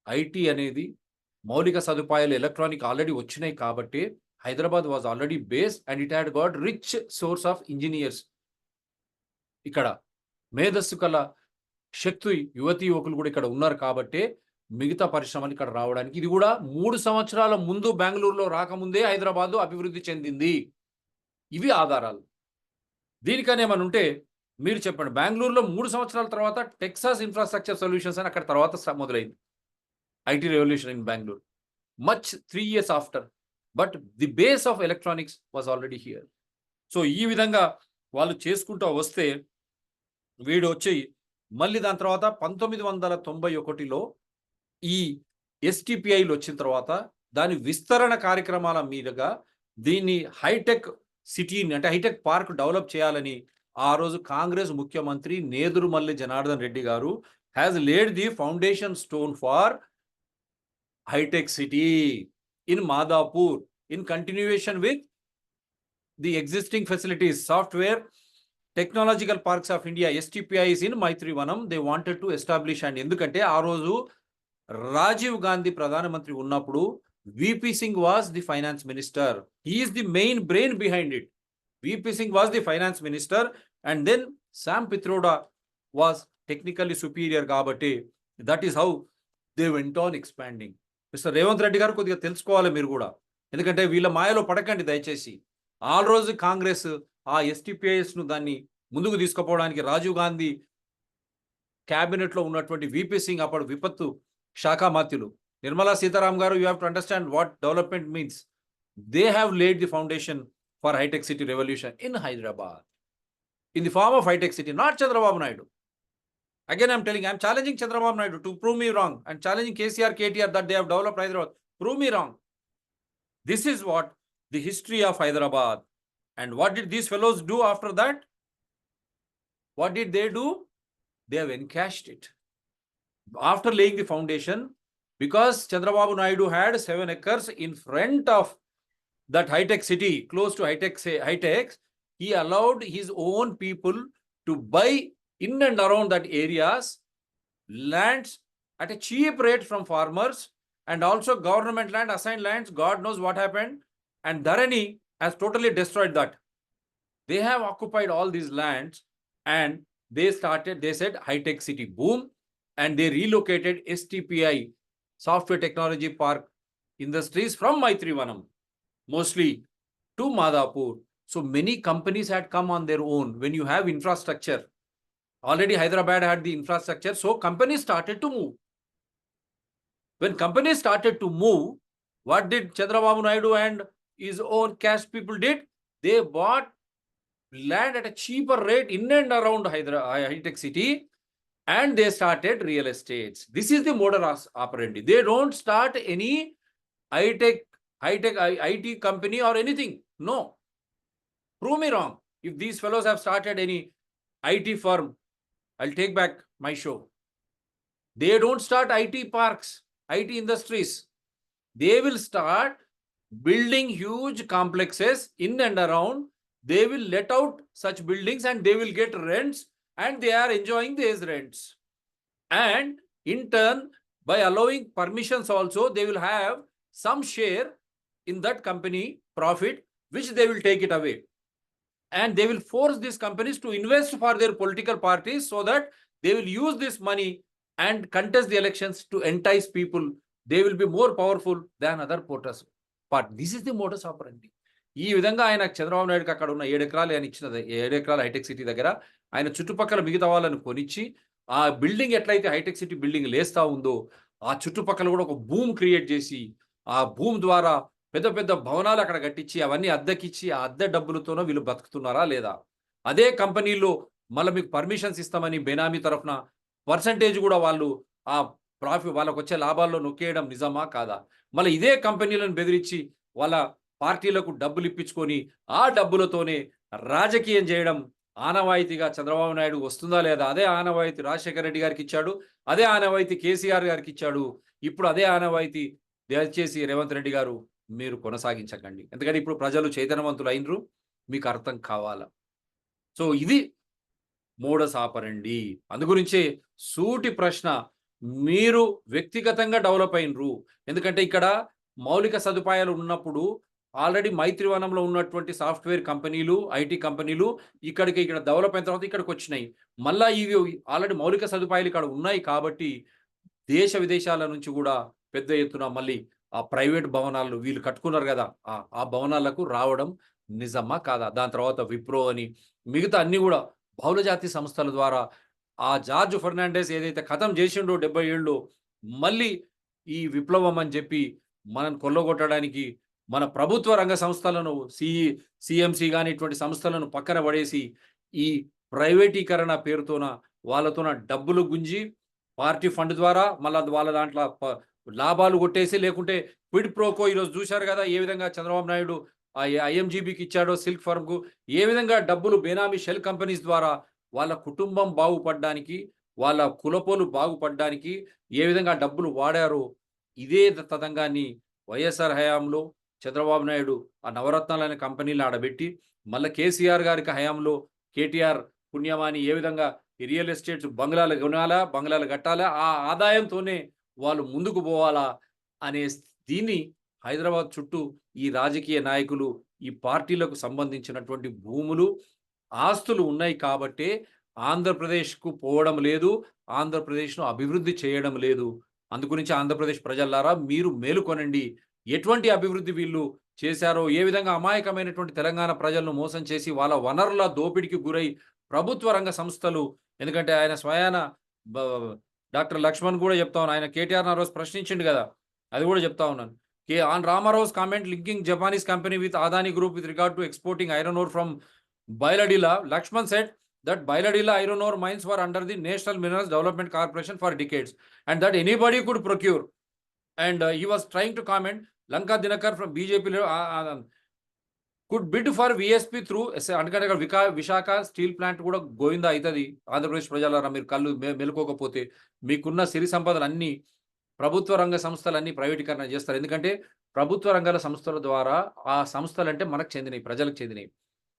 ఐటీ అనేది మౌలిక సదుపాయాలు ఎలక్ట్రానిక్ ఆల్రెడీ వచ్చినాయి కాబట్టి Hyderabad was already base and it had got rich source of engineers. ఇక్కడ మేధస్సు కల శక్తి యువతీ యువకులు కూడా ఇక్కడ ఉన్నారు కాబట్టి మిగతా పరిశ్రమలు ఇక్కడ రావడానికి, ఇది కూడా 3 సంవత్సరాల ముందు బెంగళూరులో రాకముందే హైదరాబాద్ అభివృద్ధి చెందింది. ఇవి ఆధారాలు. దీనికనే ఏమని ఉంటే మీరు చెప్పండి. బెంగళూరులో 3 సంవత్సరాల తర్వాత టెక్సాస్ ఇన్ఫ్రాస్ట్రక్చర్ సొల్యూషన్స్ అని అక్కడ తర్వాత మొదలైంది IT revolution in Bengaluru. Much 3 years after, but the base of electronics was already here. So ఈ విధంగా వాళ్ళు చేసుకుంటూ వస్తే వీడు వచ్చి మళ్ళీ దాని తర్వాత 1991లో ఈ STPIలు వచ్చిన తర్వాత దాని విస్తరణ కార్యక్రమాల మీదుగా దీన్ని హైటెక్ సిటీని అంటే హైటెక్ పార్క్ డెవలప్ చేయాలని ఆ రోజు కాంగ్రెస్ ముఖ్యమంత్రి Nedurumalli Janardhan Reddy garu has laid the foundation stone for హైటెక్ City in Madhapur in continuation with the existing facilities software technological parks of India STPIs in Maitrivanam they wanted to establish. And ఎందుకంటే ఆ రోజు రాజీవ్ గాంధీ ప్రధానమంత్రి ఉన్నప్పుడు VP Singh was the finance minister. He is the main brain behind it. VP Singh was the finance minister and then Sam Pitroda was technically superior కాబట్టి that is how they went on expanding. Mr. Revanth Reddy గారు కొద్దిగా తెలుసుకోవాలి మీరు కూడా, ఎందుకంటే వీళ్ళ మాయలో పడకండి దయచేసి. ఆ రోజు కాంగ్రెస్ ఆ STPIsను దాన్ని ముందుకు తీసుకుపోవడానికి రాజీవ్ గాంధీ క్యాబినెట్లో ఉన్నటువంటి VP Singh అప్పుడు విపత్తు శాఖ మంత్రులు నిర్మలా సీతారాం గారు, you have to understand what development means. They have laid the foundation for high-tech city revolution in Hyderabad in the form of high-tech city, not Chandrababu Naidu. Again, I'm telling, I'm challenging Chandrababu Naidu to prove me wrong and challenging KCR, KTR that they have developed Hyderabad. Prove me wrong. This is what the history of Hyderabad. And what did these fellows do after that? What did they do? They have encashed it. After laying the foundation, because Chandrababu Naidu had 7 acres in front of that high-tech city, close to high-tech, he allowed his own people to buy in and around that areas lands at a cheap rate from farmers, and also government land, assigned lands. God knows what happened, and Dharani has totally destroyed that. They have occupied all these lands and they said high-tech city boom, and they relocated STPI, Software Technology Park Industries, from Maitrivanam, mostly to Madhapur. So many companies had come on their own. When you have infrastructure, already Hyderabad had the infrastructure, so companies started to move. When companies started to move, what did Chandrababu Naidu and his own caste people did? They bought land at a cheaper rate in and around high-tech city, and they started real estates. This is the modus operandi. They don't start any high-tech IT company or anything. No. Prove me wrong. If these fellows have started any IT firm, I'll take back my show. They don't start IT parks, IT industries. They will start building huge complexes in and around. They will let out such buildings and they will get rents, and they are enjoying these rents. And in turn, by allowing permissions also, they will have some share in that company profit, which they will take it away. And they will force these companies to invest for their political parties so that they will use this money and contest the elections to entice people they will be more powerful than other porters. But this is the modus ఆపరెండి. ఈ విధంగా ఆయన చంద్రబాబు నాయుడుకి అక్కడ ఉన్న 7 ఎకరాలు ఆయన ఇచ్చినది, 7 ఎకరాలు హైటెక్ సిటీ దగ్గర ఆయన చుట్టుపక్కల మిగతా వాళ్ళని కొనిచ్చి ఆ బిల్డింగ్ ఎట్లయితే హైటెక్ సిటీ బిల్డింగ్ లేస్తా ఉందో ఆ చుట్టుపక్కల కూడా ఒక భూమి క్రియేట్ చేసి ఆ భూమి ద్వారా పెద్ద పెద్ద భవనాలు అక్కడ కట్టించి అవన్నీ అద్దెకిచ్చి ఆ అద్దె డబ్బులతోనో వీళ్ళు బతుకుతున్నారా లేదా? అదే కంపెనీలో మళ్ళీ మీకు పర్మిషన్స్ ఇస్తామని బెనామీ తరఫున పర్సంటేజ్ కూడా వాళ్ళు ఆ ప్రాఫిట్ వాళ్ళకు వచ్చే లాభాల్లో నొక్కేయడం నిజమా కాదా? మళ్ళీ ఇదే కంపెనీలను బెదిరించి వాళ్ళ పార్టీలకు డబ్బులు ఇప్పించుకొని ఆ డబ్బులతోనే రాజకీయం చేయడం ఆనవాయితీగా చంద్రబాబు నాయుడు వస్తుందా లేదా? అదే ఆనవాయితీ రాజశేఖర రెడ్డి గారికి ఇచ్చాడు, అదే ఆనవాయితీ కేసీఆర్ గారికి ఇచ్చాడు. ఇప్పుడు అదే ఆనవాయితీ దయచేసి రేవంత్ రెడ్డి గారు మీరు కొనసాగించకండి. ఎందుకంటే ఇప్పుడు ప్రజలు చైతన్యవంతులు అయినరు, మీకు అర్థం కావాలా. సో ఇది మోడస్ ఆపరండి. అందుగురించే సూటి ప్రశ్న, మీరు వ్యక్తిగతంగా డెవలప్ అయినరు. ఎందుకంటే ఇక్కడ మౌలిక సదుపాయాలు ఉన్నప్పుడు ఆల్రెడీ మైత్రివనంలో ఉన్నటువంటి సాఫ్ట్వేర్ కంపెనీలు, ఐటీ కంపెనీలు ఇక్కడ డెవలప్ అయిన తర్వాత ఇక్కడికి వచ్చినాయి. మళ్ళా ఇవి ఆల్రెడీ మౌలిక సదుపాయాలు ఇక్కడ ఉన్నాయి కాబట్టి దేశ విదేశాల నుంచి కూడా పెద్ద ఎత్తున మళ్ళీ ఆ ప్రైవేట్ భవనాలు వీళ్ళు కట్టుకున్నారు కదా, ఆ భవనాలకు రావడం నిజమా కాదా? దాని తర్వాత విప్రో అని మిగతా అన్ని కూడా బహుళజాతి సంస్థల ద్వారా ఆ జార్జ్ ఫెర్నాండెస్ ఏదైతే ఖతం చేసిండో 70 ఏళ్ళు మళ్ళీ ఈ విప్లవం అని చెప్పి మనం కొల్లగొట్టడానికి మన ప్రభుత్వ రంగ సంస్థలను సిఎంసి కానీ ఇటువంటి సంస్థలను పక్కన పడేసి ఈ ప్రైవేటీకరణ పేరుతోన వాళ్ళతోన డబ్బులు గుంజి పార్టీ ఫండ్ ద్వారా మళ్ళీ వాళ్ళ దాంట్లో లాభాలు కొట్టేసి, లేకుంటే క్విడ్ ప్రోకో ఈరోజు చూశారు కదా ఏ విధంగా చంద్రబాబు నాయుడు ఐఎంజీబీకి ఇచ్చాడో, సిల్క్ ఫర్మ్కు ఏ విధంగా డబ్బులు బేనామీ షెల్ కంపెనీస్ ద్వారా వాళ్ళ కుటుంబం బాగుపడడానికి, వాళ్ళ కులపోలు బాగుపడడానికి ఏ విధంగా డబ్బులు వాడారో ఇదే తతంగాన్ని వైఎస్ఆర్ హయాంలో చంద్రబాబు నాయుడు ఆ నవరత్నాలు అనే కంపెనీలు ఆడబెట్టి మళ్ళీ కేసీఆర్ గారికి హయాంలో కేటీఆర్ పుణ్యమాని ఏ విధంగా ఈ రియల్ ఎస్టేట్స్ బంగ్లాలు కొనాలా, బంగ్లాలు కట్టాలా, ఆ ఆదాయంతోనే వాళ్ళు ముందుకు పోవాలా అనే దీన్ని హైదరాబాద్ చుట్టూ ఈ రాజకీయ నాయకులు, ఈ పార్టీలకు సంబంధించినటువంటి భూములు, ఆస్తులు ఉన్నాయి కాబట్టే ఆంధ్రప్రదేశ్కు పోవడం లేదు, ఆంధ్రప్రదేశ్ను అభివృద్ధి చేయడం లేదు. అందుగురించి ఆంధ్రప్రదేశ్ ప్రజలారా మీరు మేలుకొనండి. ఎటువంటి అభివృద్ధి వీళ్ళు చేశారో, ఏ విధంగా అమాయకమైనటువంటి తెలంగాణ ప్రజలను మోసం చేసి వాళ్ళ వనరుల దోపిడికి గురై ప్రభుత్వ రంగ సంస్థలు, ఎందుకంటే ఆయన స్వయాన డాక్టర్ లక్ష్మణ్ కూడా చెప్తా ఉన్నాను, ఆయన కేటీఆర్ ఆ రోజు ప్రశ్నించిండు కదా, అది కూడా చెప్తా ఉన్నాను. On Ramarav's comment linking Japanese company with Adani Group with regard to exporting iron ore from Bailadila, Lakshman said that Bailadila iron ore mines were under the National Minerals Development Corporation for decades and that anybody could procure. And he was trying to comment, Lanka Dinakar from BJP could bid for VSP through Vishaka steel plant kuda goinda aitadi. Andhra Pradesh prajalara meer kallu melukokapote meekunna siri sampadలు అన్ని ప్రభుత్వ రంగ సంస్థలన్నీ ప్రైవేటీకరణ చేస్తారు. ఎందుకంటే ప్రభుత్వ రంగాల సంస్థల ద్వారా ఆ సంస్థలు అంటే మనకు చెందినవి, ప్రజలకు చెందినవి.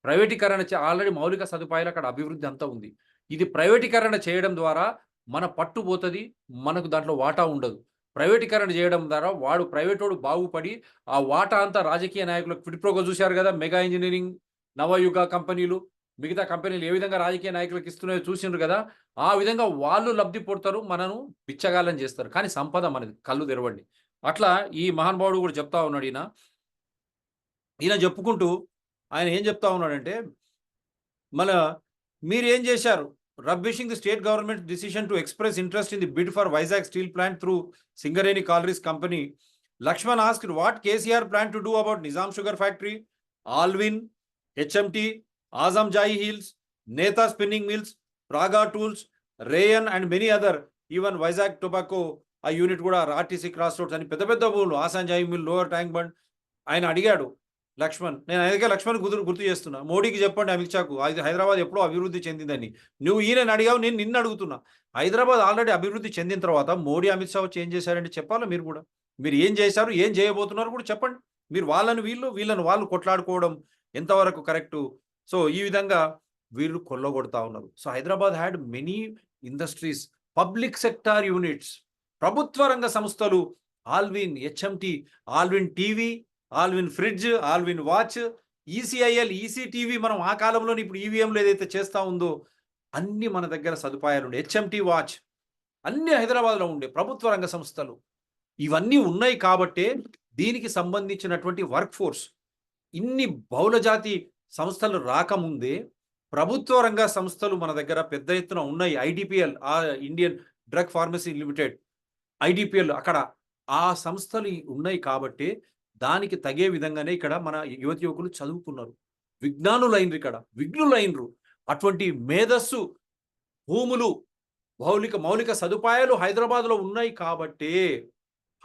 ప్రైవేటీకరణ ఆల్రెడీ మౌలిక సదుపాయాలు అక్కడ అభివృద్ధి అంతా ఉంది. ఇది ప్రైవేటీకరణ చేయడం ద్వారా మన పట్టు పోతుంది, మనకు దాంట్లో వాటా ఉండదు. ప్రైవేటీకరణ చేయడం ద్వారా వాడు ప్రైవేటోడు బాగుపడి ఆ వాటా అంతా రాజకీయ నాయకులకు ఫిడ్ప్రోగా చూశారు కదా, మెగా ఇంజనీరింగ్, నవయుగ కంపెనీలు, మిగతా కంపెనీలు ఏ విధంగా రాజకీయ నాయకులకు ఇస్తున్నాయో చూసిండ్రు కదా, ఆ విధంగా వాళ్ళు లబ్ధి పొడతారు, మనను బిచ్చగాళ్ళని చేస్తారు. కానీ సంపద మనది, కళ్ళు తెరవండి. అట్లా ఈ మహానుభావుడు కూడా చెప్తా ఉన్నాడు. ఈయన చెప్పుకుంటూ ఆయన ఏం చెప్తా ఉన్నాడంటే, మళ్ళా మీరు ఏం చేశారు, rubbishing the state government decision to express interest in the bid for Vizag steel plant through Singareni collieries company. Laxman asked what KCR plan to do about Nizam sugar factory, Allwyn, HMT, Azam Jai Hills, Neta Spinning Mills, Praga Tools, Rayan and many other, even Vizag Tobacco, ఆ యూనిట్ కూడా ఆర్టీసీ క్రాస్ రోడ్స్ అని పెద్ద పెద్ద భూములు, ఆసాన్ జాయి మిల్, లోవర్ ట్యాంక్ బండ్. ఆయన అడిగాడు లక్ష్మణ్, నేను అందుకే లక్ష్మణ్ గుర్తు చేస్తున్నా, మోడీకి చెప్పండి అమిత్ షాకు హైదరాబాద్ ఎప్పుడో అభివృద్ధి చెందిందని. నువ్వు ఈయన అడిగావు, నేను నిన్ను అడుగుతున్నా. హైదరాబాద్ ఆల్రెడీ అభివృద్ధి చెందిన తర్వాత మోడీ అమిత్ షా వచ్చి ఏం చేశారంటే చెప్పాలా మీరు కూడా. మీరు ఏం చేశారు, ఏం చేయబోతున్నారు కూడా చెప్పండి. మీరు వాళ్ళని వీళ్ళని వాళ్ళు కొట్లాడుకోవడం ఎంతవరకు కరెక్టు? సో ఈ విధంగా వీళ్ళు కొల్లగొడతా ఉన్నారు. So Hyderabad had many industries, public sector units, ప్రభుత్వ రంగ సంస్థలు, Allwyn, HMT, Allwyn TV, Allwyn fridge, Allwyn watch, ECIL, ECTV. మనం ఆ కాలంలో ఇప్పుడు ఈవీఎంలో ఏదైతే చేస్తూ ఉందో అన్ని మన దగ్గర సదుపాయాలు ఉండే. హెచ్ఎంటి వాచ్ అన్ని హైదరాబాద్లో ఉండే ప్రభుత్వ రంగ సంస్థలు. ఇవన్నీ ఉన్నాయి కాబట్టే దీనికి సంబంధించినటువంటి వర్క్ ఫోర్స్ ఇన్ని బహుళజాతి సంస్థలు రాకముందే ప్రభుత్వ రంగ సంస్థలు మన దగ్గర పెద్ద ఎత్తున ఉన్నాయి. IDPL, Indian drug pharmacy limited, IDPL, అక్కడ ఆ సంస్థలు ఉన్నాయి కాబట్టి దానికి తగే విధంగానే ఇక్కడ మన యువతి యువకులు చదువుతున్నారు, విజ్ఞానులైనరు, ఇక్కడ విఘ్నులైనరు. అటువంటి మేధస్సు, భూములు, మౌలిక సదుపాయాలు హైదరాబాద్లో ఉన్నాయి కాబట్టి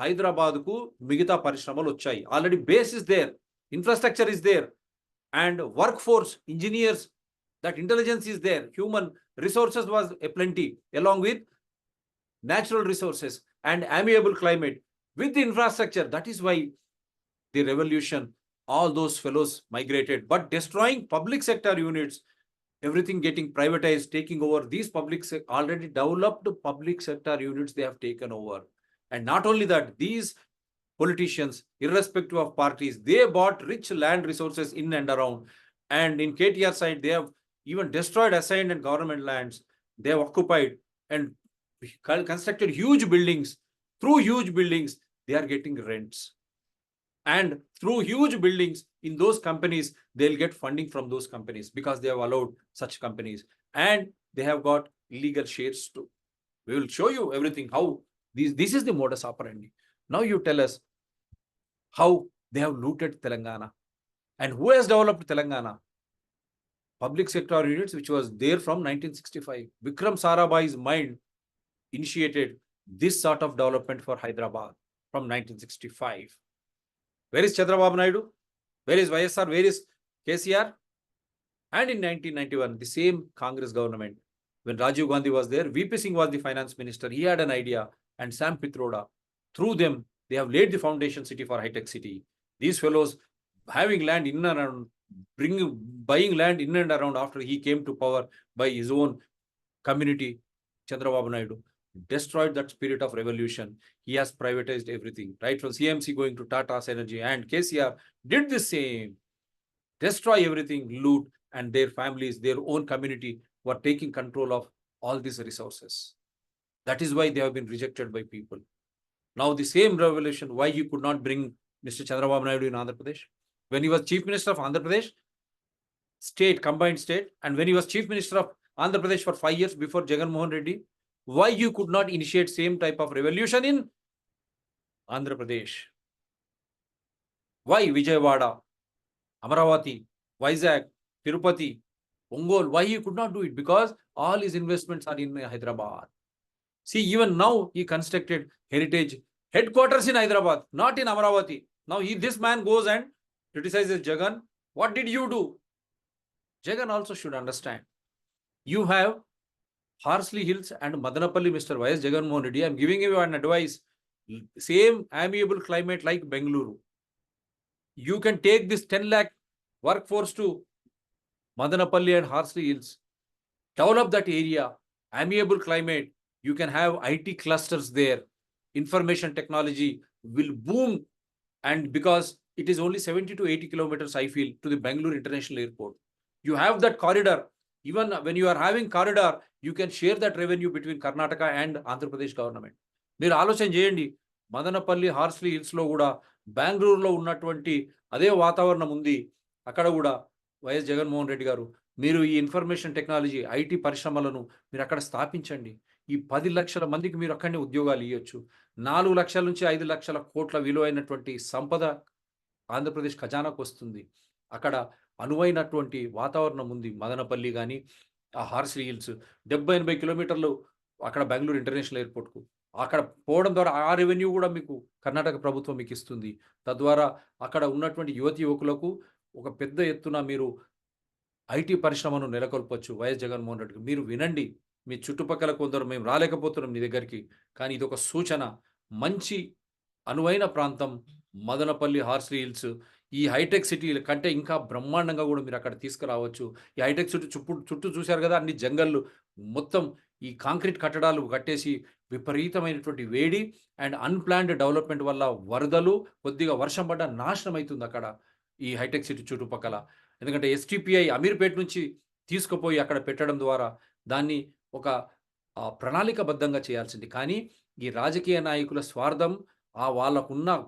హైదరాబాద్కు మిగతా పరిశ్రమలు వచ్చాయి. Already base is there, infrastructure is there, and workforce, engineers, that intelligence is there, human resources was a plenty, along with natural resources and amiable climate with the infrastructure. That is why the revolution, all those fellows migrated, but destroying public sector units, everything getting privatized, taking over these already developed public sector units they have taken over. And not only that, these politicians, irrespective of parties, they bought rich land resources in and around. And in KTR side, they have even destroyed assigned and government lands. They have occupied and constructed huge buildings. Through huge buildings, they are getting rents. And through huge buildings in those companies, they'll get funding from those companies because they have allowed such companies. And they have got illegal shares too. We will show you everything, how this is the modus operandi. Now you tell us how they have looted Telangana. And who has developed Telangana? Public sector units, which was there from 1965. Vikram Sarabhai's mind initiated this sort of development for Hyderabad from 1965. Where is Chandrababu Naidu? Where is YSR? Where is KCR? And in 1991, the same Congress government, when Rajiv Gandhi was there, VP Singh was the finance minister. He had an idea, and Sam Pitroda, through them, they have laid the foundation city for high-tech city. These fellows having land in and around, buying land in and around after he came to power by his own community, Chandrababu Naidu destroyed that spirit of revolution. He has privatized everything, right from CMC going to Tata's Energy, and KCR did the same. Destroy everything, loot, and their families, their own community were taking control of all these resources. That is why they have been rejected by people. Now the same revolution, why you could not bring Mr. Chandrababu Naidu in Andhra Pradesh? When he was Chief Minister of Andhra Pradesh, combined state, and when he was Chief Minister of Andhra Pradesh for 5 years before Jagan Mohan Reddy, why you could not initiate same type of revolution in Andhra Pradesh? Why Vijayawada, Amaravati, Vizag, Tirupati, Ongole, why you could not do it? Because all his investments are in Hyderabad. See, even now he constructed heritage headquarters in Hyderabad, not in Amaravati. Now this man goes and criticizes Jagan. What did you do? Jagan also should understand. You have Harsley Hills and Madanapalli, Mr. Y.S. Jagan Mohan Reddy. I am giving you an advice. Same amiable climate like Bengaluru. You can take this 10 lakh workforce to Madanapalli and Harsley Hills. Develop that area. Amiable climate. You can have IT clusters there. Information technology will boom. And because it is only 70 to 80 kilometers, I feel, to the Bangalore International Airport. You have that corridor. Even when you are having corridor, you can share that revenue between Karnataka and Andhra Pradesh government. మీరు ఆలోచన చేయండి, మదనపల్లి, హార్స్లీ హిల్స్లో కూడా బెంగళూరులో ఉన్నటువంటి అదే వాతావరణం ఉంది. అక్కడ కూడా వైఎస్ జగన్మోహన్ రెడ్డి గారు, మీరు ఈ ఇన్ఫర్మేషన్ టెక్నాలజీ, ఐటీ పరిశ్రమలను మీరు అక్కడ స్థాపించండి. ఈ 10 లక్షల మందికి మీరు అక్కడనే ఉద్యోగాలు ఇవ్వచ్చు. 4 లక్షల నుంచి 5 లక్షల కోట్ల విలువైనటువంటి సంపద ఆంధ్రప్రదేశ్ ఖజానాకు వస్తుంది. అక్కడ అనువైనటువంటి వాతావరణం ఉంది. మదనపల్లి కానీ ఆ హార్స్లీ హిల్స్ 70-80 కిలోమీటర్లు అక్కడ బెంగళూరు ఇంటర్నేషనల్ ఎయిర్పోర్ట్కు అక్కడ పోవడం ద్వారా ఆ రెవెన్యూ కూడా మీకు కర్ణాటక ప్రభుత్వం మీకు ఇస్తుంది. తద్వారా అక్కడ ఉన్నటువంటి యువకులకు ఒక పెద్ద ఎత్తున మీరు ఐటీ పరిశ్రమను నెలకొల్పొచ్చు. వైఎస్ జగన్మోహన్ రెడ్డి మీరు వినండి. మీ చుట్టుపక్కల కొందరు మేము రాలేకపోతున్నాం మీ దగ్గరికి, కానీ ఇది ఒక సూచన. మంచి అనువైన ప్రాంతం మదనపల్లి, హార్స్లీ హిల్స్. ఈ హైటెక్ సిటీ కంటే ఇంకా బ్రహ్మాండంగా కూడా మీరు అక్కడ తీసుకురావచ్చు. ఈ హైటెక్ సిటీ చుట్టూ చూశారు కదా, అన్ని జంగళ్ళు, మొత్తం ఈ కాంక్రీట్ కట్టడాలు కట్టేసి విపరీతమైనటువంటి వేడి అండ్ అన్ప్లాన్డ్ డెవలప్మెంట్ వల్ల వరదలు, కొద్దిగా వర్షం పడ్డ నాశనం అవుతుంది అక్కడ ఈ హైటెక్ సిటీ చుట్టుపక్కల. ఎందుకంటే STPI అమీర్పేట నుంచి తీసుకుపోయి అక్కడ పెట్టడం ద్వారా దాన్ని ఒక ప్రణాళికబద్ధంగా చేయాల్సింది. కానీ ఈ రాజకీయ నాయకుల స్వార్థం, వాళ్ళకున్న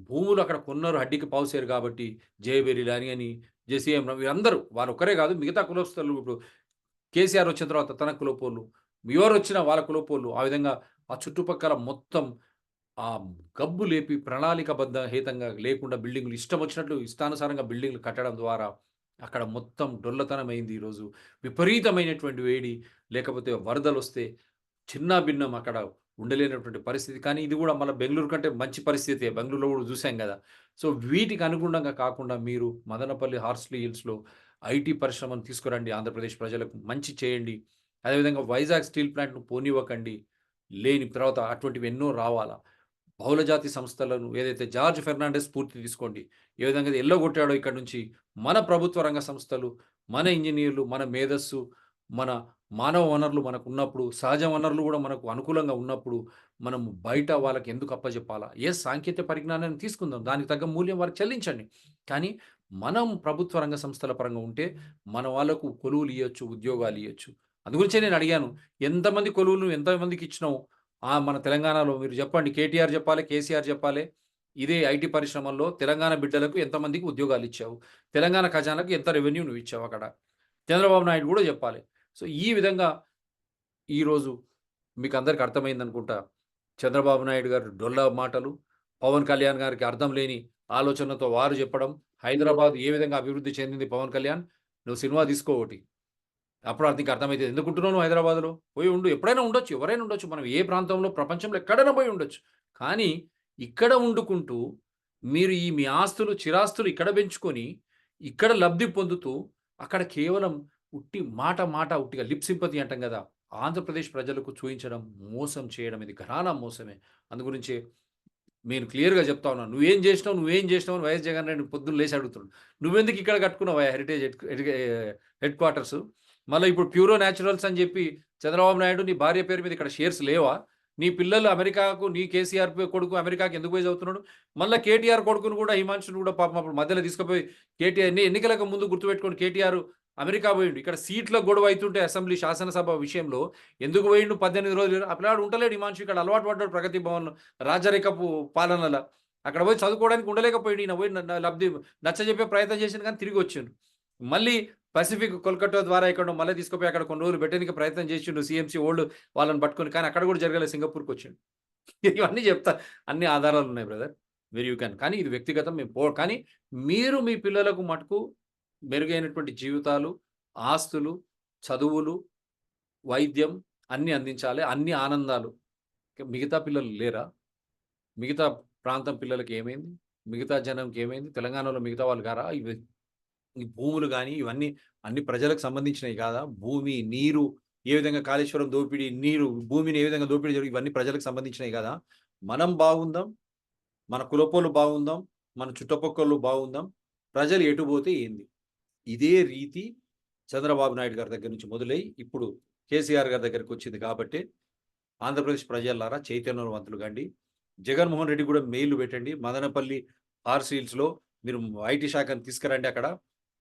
భూములు అక్కడ కొన్నారు హడ్డీకి పావుసేరు కాబట్టి జయబెర్రీ అని జెసిఎం వీరందరూ వాళ్ళొక్కరే కాదు మిగతా కులస్తులు ఇప్పుడు కేసీఆర్ వచ్చిన తర్వాత తన కులపోళ్ళు, ఎవరొచ్చినా వాళ్ళ కులపోళ్ళు ఆ విధంగా ఆ చుట్టుపక్కల మొత్తం ఆ గబ్బు లేపి ప్రణాళికాబద్ధ హేతంగా లేకుండా బిల్డింగులు ఇష్టం వచ్చినట్లు ఇష్టానుసారంగా బిల్డింగులు కట్టడం ద్వారా అక్కడ మొత్తం డొల్లతనమైంది ఈరోజు. విపరీతమైనటువంటి వేడి, లేకపోతే వరదలొస్తే చిన్నాభిన్నం అక్కడ ఉండలేనటువంటి పరిస్థితి. కానీ ఇది గూడా మళ్ళా బెంగుళూరు కంటే మంచి పరిస్థితే. బెంగుళూరులో గూడా చూసాం గదా! సో, వీటికి అనుగుణంగా కాకుండా మీరు మదనపల్లి, హార్స్లీ హిల్స్‌లో ఐటీ పరిశ్రమను తీసుకురండి. ఆంధ్రప్రదేశ్ ప్రజలకు మంచి చేయండి. అదేవిధంగా వైజాగ్ స్టీల్ ప్లాంట్‌ను పోనివ్వకండి. లేని తర్వాత అటువంటివి ఎన్నో రావాలా. బహుళజాతి సంస్థలను ఏదైతే జార్జ్ ఫెర్నాండెస్ స్ఫూర్తి తీసుకోండి. ఏ విధంగా అయితే ఎల్లగొట్టాడో ఇక్కడి నుంచి మన ప్రభుత్వ రంగ సంస్థలు, మన ఇంజినీర్లు, మన మేధస్సు, మన మానవ వనరులు మనకున్నప్పుడు, సహజ వనరులు గూడా మనకు అనుకూలంగా ఉన్నప్పుడు, మనం బయట వాళ్ళకి ఎందుకు అప్పజెప్పాలా? సాంకేతిక పరిజ్ఞానాన్ని తీసుకుందాం. దానికి తగ్గ మూల్యం వారికి చెల్లించండి. కానీ మనం ప్రభుత్వ రంగ సంస్థల పరంగా ఉంటే, మన వాళ్ళకు కొలువులియ్యొచ్చు, ఉద్యోగాలియ్యొచ్చు. అందుగురించే నేను అడిగాను. ఎంతమంది కొలువులు ఎంతమందికి ఇచ్చినావు? మన తెలంగాణలో మీరు చెప్పండి. కేటీఆర్ చెప్పాలి, కేసీఆర్ చెప్పాలి. ఇదే ఐటీ పరిశ్రమల్లో తెలంగాణ బిడ్డలకు ఎంతమందికి ఉద్యోగాలిచ్చావు? తెలంగాణ ఖజానాకు ఎంత రెవెన్యూ నువ్విచ్చావు అక్కడ? చంద్రబాబు నాయుడు గూడా జెప్పాలి. సో, ఈ విధంగా ఈరోజు మీకందరికి అర్థమైందనుకుంటా. చంద్రబాబు నాయుడు గారు డొల్ల మాటలు, పవన్ కళ్యాణ్ గారికి అర్థం లేని ఆలోచనలతో వారు చెప్పడం, హైదరాబాద్ ఏ విధంగా అభివృద్ధి చెందింది పవన్ కళ్యాణ్, నువ్వు సినిమా తీసుకో ఒకటి. అప్పుడు నీకు అర్థమైతది. ఎందుకుంటున్నావు నువ్వు హైదరాబాద్‌లో? పోయి ఉండు. ఎప్పుడైనా ఉండొచ్చు. ఎవరైనా ఉండొచ్చు. మనం ఏ ప్రాంతంలో ప్రపంచంలో ఎక్కడైనా పోయి ఉండొచ్చు. కానీ ఇక్కడ వండుకుంటూ మీరు మీ ఆస్తులు, చిరాస్తులు ఇక్కడ పెంచుకొని, ఇక్కడ లబ్ధి పొందుతూ, అక్కడ కేవలం ఉట్టి మాట ఉట్టిగా లిప్ సింపతి అంటాం గదా! ఆంధ్రప్రదేశ్ ప్రజలకు చూయించడం, మోసం చేయడం ఇది ఘరానా మోసమే. అందుగురించే నేను క్లియర్‌గా చెప్తా ఉన్నాను. నువ్వేం జేసినావు అని వైఎస్ జగన్ రెడ్డి పొద్దున్న లేసి అడుగుతున్నాడు. నువ్వెందుకు ఇక్కడ కట్టుకున్నావయ్యా హెరిటేజ్ హెడ్ క్వార్టర్సు? మళ్ళా ఇప్పుడు ప్యూరో న్యాచురల్స్ అని జెప్పి చంద్రబాబు నాయుడు నీ భార్య పేరు మీద ఇక్కడ షేర్స్ లేవా? నీ పిల్లలు అమెరికాకు నీ కేసీఆర్ కొడుకు అమెరికాకి ఎందుకు పోయి చదువుతున్నాడు? మళ్ళా కేటీఆర్ కొడుకును గూడా హిమాంశుని గూడా పాపం అప్పుడు మధ్యలో తీసుకుపోయి ఎన్నికలకు ముందు గుర్తుపెట్టుకోండి కేటీఆర్ అమెరికా పోయిండు. ఇక్కడ సీట్ల గొడవ అయితుంటే అసెంబ్లీ శాసనసభ విషయంలో ఎందుకు పోయిండు 18 రోజులు? ఆ పిల్లాడు ఉంటలేడు హిమాంశు ఇక్కడ అలవాటు పడ్డాడు ప్రగతి భవన్ రాజరికపు పాలనల. అక్కడ పోయి చదువుకోవడానికి ఉండలేకపోయిండు. ఈయన పోయి లబ్ధి నచ్చజెప్పే ప్రయత్నం చేసిండు కానీ తిరిగి వచ్చిండు. మళ్ళీ పసిఫిక్ కోల్‌కట్టా ద్వారా ఎక్కడో మళ్ళీ తీసుకుపోయి అక్కడ కొన్ని రోజులు పెట్టనీకి ప్రయత్నం చేసిండు సీఎంసీ వోళ్ళు వాళ్ళని పట్టుకొని. కానీ అక్కడ కూడా జరగలేదు సింగపూర్‌కొచ్చిండు. ఇవన్నీ చెప్తా. అన్ని ఆధారాలున్నాయి బ్రదర్. Very you can. కానీ ఇది వ్యక్తిగతం కానీ మీరు మీ పిల్లలకు మటుకు మెరుగైనటువంటి జీవితాలు, ఆస్తులు, చదువులు, వైద్యం అన్నీ అందించాలి. అన్ని ఆనందాలు. మిగతా పిల్లలు లేరా? మిగతా ప్రాంతం పిల్లలకి ఏమైంది? మిగతా జనంకి ఏమైంది? తెలంగాణలో మిగతా వాళ్ళు గారా? ఈ భూములు గాని, ఇవన్నీ అన్ని ప్రజలకు సంబంధించినయి కాదా? భూమి, నీరు ఏ విధంగా కాళేశ్వరం దోపిడీ, నీరు భూమిని ఏ విధంగా దోపిడీ జరిగి ఇవన్నీ ప్రజలకు సంబంధించినయి కాదా? మనం బాగుందాం, మన కులపోళ్ళు బాగుందాం, మన చుట్టుపక్కోళ్ళు బాగుందాం, ప్రజలు ఎటు పోతే ఏంది? ఇదే రీతి చంద్రబాబు నాయుడు గారి దగ్గర నుంచి మొదలై ఇప్పుడు కేసీఆర్ గారి దగ్గరికొచ్చింది కాబట్టే ఆంధ్రప్రదేశ్ ప్రజలారా చైతన్యవంతులు కండి. జగన్మోహన్ రెడ్డి కూడా మెయిల్‌లు పెట్టండి. మదనపల్లి ఆర్‌సీల్స్‌లో మీరు ఐటీ శాఖను తీసుకురండి అక్కడ.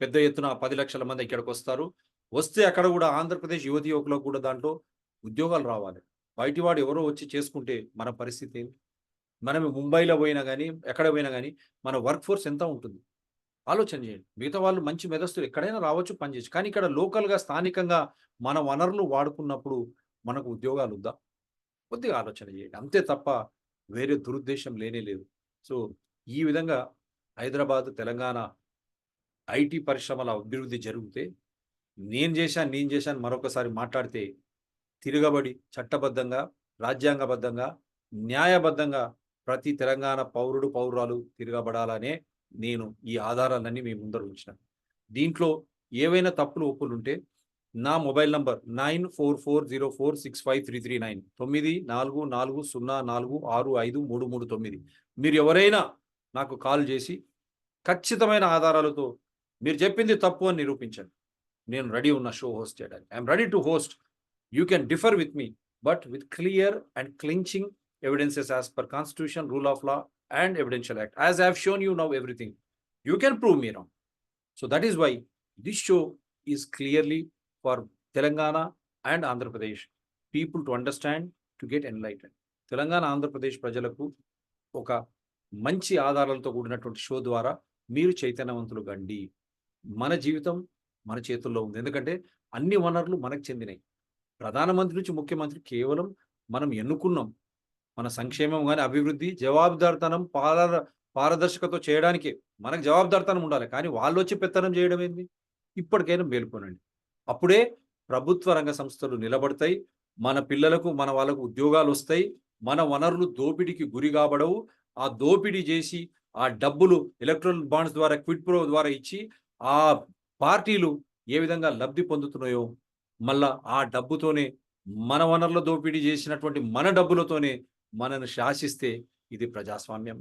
పెద్ద ఎత్తున 10 లక్షల మంది ఇక్కడికొస్తారు. వస్తే అక్కడ గూడా ఆంధ్రప్రదేశ్ యువతీ యువకులకు కూడా దాంట్లో ఉద్యోగాలు రావాలి. బయటివాడు ఎవరో వచ్చి చేసుకుంటే మన పరిస్థితి ఏంటి? మనం ముంబైలో పోయినా గాని, ఎక్కడ పోయినా గాని మన వర్క్ ఫోర్స్ ఎంత ఉంటుంది? ఆలోచన చేయండి. మిగతా వాళ్ళు మంచి మేధస్తులు ఎక్కడైనా రావచ్చు, పని చేయొచ్చు. కానీ ఇక్కడ లోకల్‌గా, స్థానికంగా మన వనరులు వాడుకున్నప్పుడు మనకు ఉద్యోగాలొద్దా? కొద్దిగా ఆలోచన చేయండి. అంతే తప్ప వేరే దురుద్దేశ్యం లేనే లేదు. సో, ఈ విధంగా హైదరాబాద్, తెలంగాణ ఐటీ పరిశ్రమల అభివృద్ధి జరిగితే నేను చేశాను మరొకసారి మాట్లాడితే తిరగబడి చట్టబద్ధంగా, రాజ్యాంగబద్ధంగా, న్యాయబద్ధంగా ప్రతి తెలంగాణ పౌరుడు, పౌరురాలు తిరగబడాలనే నేను ఈ ఆధారాలన్నీ మీ ముందర ఉంచినాను. దీంట్లో ఏవైనా తప్పులు, ఒప్పులుంటే నా మొబైల్ నంబర్ 9440465339 9440465339 మీరు ఎవరైనా నాకు కాల్ చేసి ఖచ్చితమైన ఆధారాలతో మీరు చెప్పింది తప్పు అని నిరూపించండి. నేను రెడీ ఉన్న షో హోస్ట్ చేయడానికి. I am ready to host. You can differ with me but with clear and clinching evidences as per constitution, rule of law and evidential act. As I have shown you now everything, you can prove me wrong. So that is why this show is clearly for Telangana and Andhra Pradesh people to understand, to get enlightened. Telangana, Andhra Pradesh ప్రజలకు ఒక మంచి ఆధారాలతో కూడినటువంటి షో ద్వారా మీరు చైతన్యవంతులు కండి. మన జీవితం మన చేతుల్లో ఉంది. ఎందుకంటే అన్ని వనరులు మనకు చెందినయి. ప్రధానమంత్రి నుంచి ముఖ్యమంత్రి కేవలం మనం ఎన్నుకున్నాం. మన సంక్షేమం గాని, అభివృద్ధి, జవాబుదారితనం, పారదర్శకత చేయడానికే. మనకు జవాబుదారితనం ఉండాలి. కానీ వాళ్ళొచ్చి పెత్తనం చేయడం ఏంది? ఇప్పటికైనా మేలుకోనండి. అప్పుడే ప్రభుత్వ రంగ సంస్థలు నిలబడతాయి. మన పిల్లలకు, మన వాళ్ళకు ఉద్యోగాలొస్తాయి. మన వనరులు దోపిడీకి గురి కాబడవు. ఆ దోపిడీ చేసి, ఆ డబ్బులు ఎలక్ట్రల్ బాండ్స్ ద్వారా, క్విడ్ ప్రో ద్వారా ఇచ్చి, ఆ పార్టీలు ఏ విధంగా లబ్ధి పొందుతున్నాయో, మళ్ళా ఆ డబ్బుతోనే మన వనరుల దోపిడీ చేసినటువంటి మన డబ్బులతోనే మనను శాసిస్తే ఇది ప్రజాస్వామ్యం.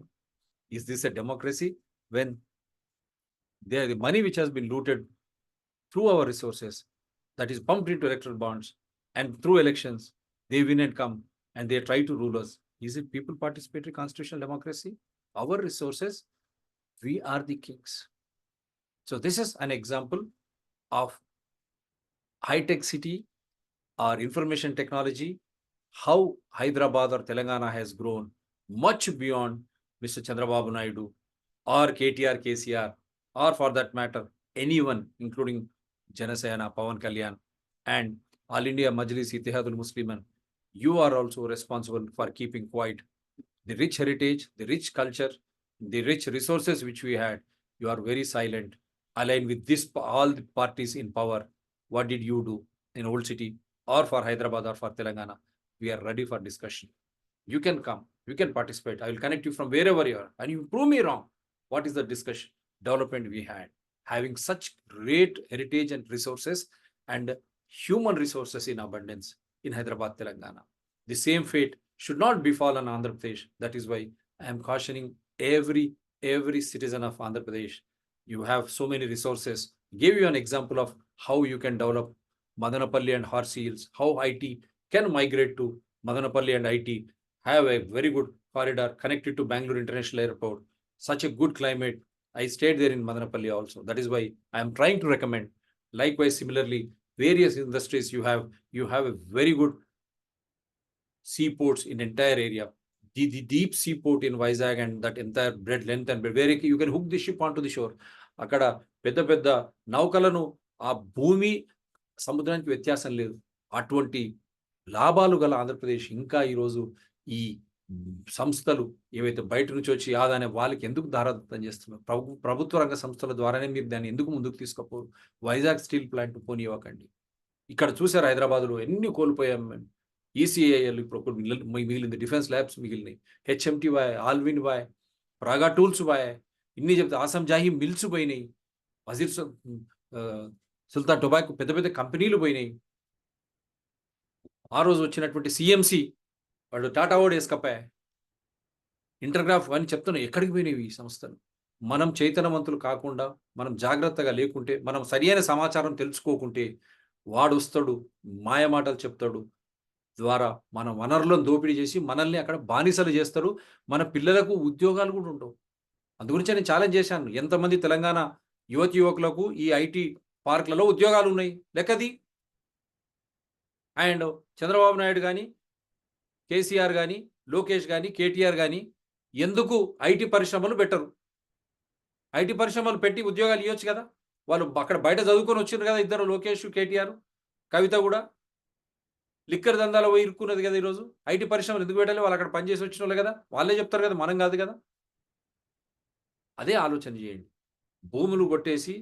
Is this a democracy? When the money which has been looted through our resources, that is pumped into electoral bonds, and through elections, they win and come and they try to rule us. Is it people participatory constitutional democracy? Our resources, we are the kings. So this is an example of high-tech city or information technology, how Hyderabad or Telangana has grown much beyond Mr. Chandrababu Naidu or KTR, KCR, or for that matter, anyone, including Janasena, Pawan Kalyan, and All India Majlis Ittihadul Muslimin. You are also responsible for keeping quiet the rich heritage, the rich culture, the rich resources which we had. You are very silent, aligned with this all the parties in power. What did you do in Old City or for Hyderabad or for Telangana? We are ready for discussion. You can come, you can participate. I will connect you from wherever you are, and you prove me wrong. What is the discussion, development we had, having such great heritage and resources and human resources in abundance in Hyderabad, Telangana? The same fate should not befall on Andhra Pradesh. That is why I am cautioning every citizen of Andhra Pradesh. You have so many resources. Give you an example of how you can develop Madanapalli and Horse Hills, how IT can migrate to Madanapalli and IT, have a very good corridor connected to Bangalore International Airport, such a good climate. I stayed there in Madanapalli also. That is why I am trying to recommend. Likewise, similarly, various industries you have a very good seaports in entire area. The deep seaport in Vizag and that entire breadth, length and breadth, where you can hook the ship onto the shore. అక్కడ పెద్ద పెద్ద నౌకలను ఆ భూమి సముద్రానికి వ్యత్యాసం లేదు. అటువంటి లాభాలు గల ఆంధ్రప్రదేశ్ ఇంకా ఈరోజు ఈ సంస్థలు ఏవైతే బయట నుంచి వచ్చి ఆదానే వాళ్ళకి ఎందుకు దారాదత్తం చేస్తున్నారు? ప్రభుత్వ రంగ సంస్థల ద్వారానే మీరు దాన్ని ఎందుకు ముందుకు తీసుకపోరు? వైజాగ్ స్టీల్ ప్లాంట్ పోనీయకండి. ఇక్కడ చూసారు హైదరాబాద్లో ఎన్ని కోల్పోయాం మేము. ECIL ఇప్పుడు మిగిలింది, డిఫెన్స్ ల్యాబ్స్ మిగిలినాయి, HMTY, ఆల్విన్ వాయ్, ప్రాగా టూల్స్ వాయ్, ఇన్ని చెప్తే ఆసం జాహీ మిల్స్ పోయినాయి, వజీర్ సుల్తాన్ టొబాకో పెద్ద పెద్ద కంపెనీలు పోయినాయి. ఆ రోజు వచ్చినటువంటి CMC వాడు టాటా ఓడ్ వేసుకపోయా, ఇంటర్గ్రాఫ్ అని చెప్తున్నాయి. ఎక్కడికి పోయినాయి ఈ సంస్థలు? మనం చైతన్యవంతులు కాకుండా, మనం జాగ్రత్తగా లేకుంటే, మనం సరియైన సమాచారం తెలుసుకోకుంటే వాడు వస్తాడు, మాయమాటలు చెప్తాడు, ద్వారా మన వనరులను దోపిడీ చేసి మనల్ని అక్కడ బానిసలు చేస్తారు. మన పిల్లలకు ఉద్యోగాలు కూడా ఉండవు. అందుగురించి నేను ఛాలెంజ్ చేశాను. ఎంతమంది తెలంగాణ యువకులకు ఈ IT పార్క్లలో ఉద్యోగాలు ఉన్నాయి లెక్కది. అండ్ చంద్రబాబు నాయుడు కానీ, KCR కానీ, లోకేష్ కానీ, KTR కానీ ఎందుకు IT పరిశ్రమలు పెట్టరు? IT పరిశ్రమలు పెట్టి ఉద్యోగాలు ఇవ్వచ్చు కదా. వాళ్ళు అక్కడ బయట చదువుకొని వచ్చారు కదా ఇద్దరు, లోకేష్, KTR, కవిత కూడా లిక్కర్ దందాలో పోయి ఇరుక్కున్నది కదా. ఈరోజు IT పరిశ్రమలు ఎందుకు పెట్టాలి? వాళ్ళు అక్కడ పనిచేసి వచ్చిన వాళ్ళే కదా, వాళ్ళే చెప్తారు కదా, మనం కాదు కదా. అదే ఆలోచన చేయండి. భూములు కొట్టేసి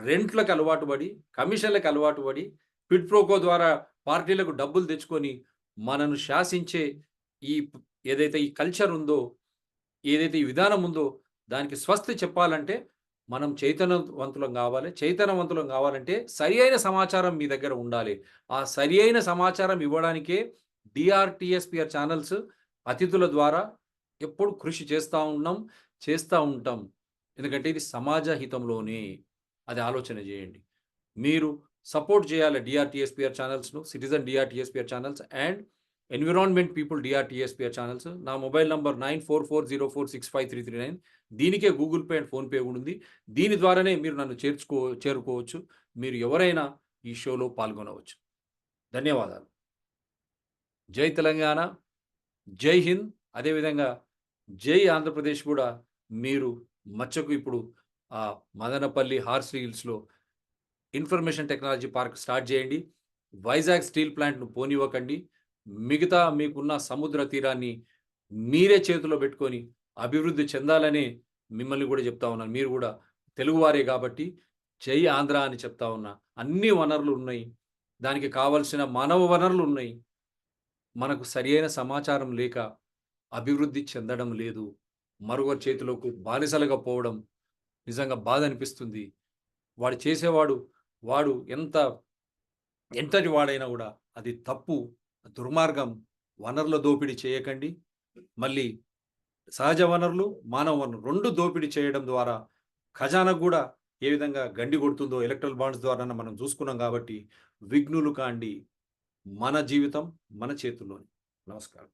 రెంట్లకు అలవాటు పడి, కమిషన్లకు అలవాటు పడి, క్విడ్ ప్రోకో ద్వారా పార్టీలకు డబ్బులు తెచ్చుకొని మనను శాసించే ఈ ఏదైతే ఈ కల్చర్ ఉందో, ఏదైతే ఈ విధానం ఉందో, దానికి స్వస్తి చెప్పాలంటే మనం చైతన్యవంతులం కావాలి. చైతన్యవంతులం కావాలంటే సరి అయిన సమాచారం మీ దగ్గర ఉండాలి. ఆ సరి అయిన సమాచారం ఇవ్వడానికే DRTSPR ఛానల్స్ అతిథుల ద్వారా ఎప్పుడు కృషి చేస్తూ ఉంటాం. ఎందుకంటే ఇది సమాజ హితంలోనే. అది ఆలోచన చేయండి. మీరు సపోర్ట్ చేయాలి DRTSPR ఛానల్స్ను, citizen DRTSPR channels and environment people DRTSPR channels. నా మొబైల్ నంబర్ 9440465339. దీనికే గూగుల్ పే అండ్ ఫోన్పే కూడా ఉంది. దీని ద్వారానే మీరు నన్ను చేరుకోవచ్చు. మీరు ఎవరైనా ఈ షోలో పాల్గొనవచ్చు. ధన్యవాదాలు. జై తెలంగాణ, జై హింద్. అదేవిధంగా జై ఆంధ్రప్రదేశ్ కూడా మీరు మచ్చకు ఇప్పుడు మదనపల్లి హార్స్ హిల్స్లో ఇన్ఫర్మేషన్ టెక్నాలజీ పార్క్ స్టార్ట్ చేయండి. వైజాగ్ స్టీల్ ప్లాంట్ను పోనివ్వకండి. మిగతా మీకున్న సముద్ర తీరాన్ని మీరే చేతిలో పెట్టుకొని అభివృద్ధి చెందాలని మిమ్మల్ని కూడా చెప్తా ఉన్నాను. మీరు కూడా తెలుగువారే కాబట్టి జై ఆంధ్ర అని చెప్తా ఉన్నా. అన్ని వనరులు ఉన్నాయి. దానికి కావలసిన మానవ వనరులు ఉన్నాయి. మనకు సరియైన సమాచారం లేక అభివృద్ధి చెందడం లేదు. మరొకరి చేతిలోకి బానిసలుగా పోవడం నిజంగా బాధ అనిపిస్తుంది. వాడు చేసేవాడు వాడు ఎంతటి వాడైనా కూడా అది తప్పు, దుర్మార్గం. వనరుల దోపిడీ చేయకండి. మళ్ళీ సహజ వనరులు, మానవ వనరులు 2 దోపిడీ చేయడం ద్వారా ఖజానాకు కూడా ఏ విధంగా గండి కొడుతుందో ఎలక్ట్రల్ బాండ్స్ ద్వారా మనం చూసుకున్నాం కాబట్టి విఘ్నులు కాండి. మన జీవితం మన చేతుల్లోనే. నమస్కారం.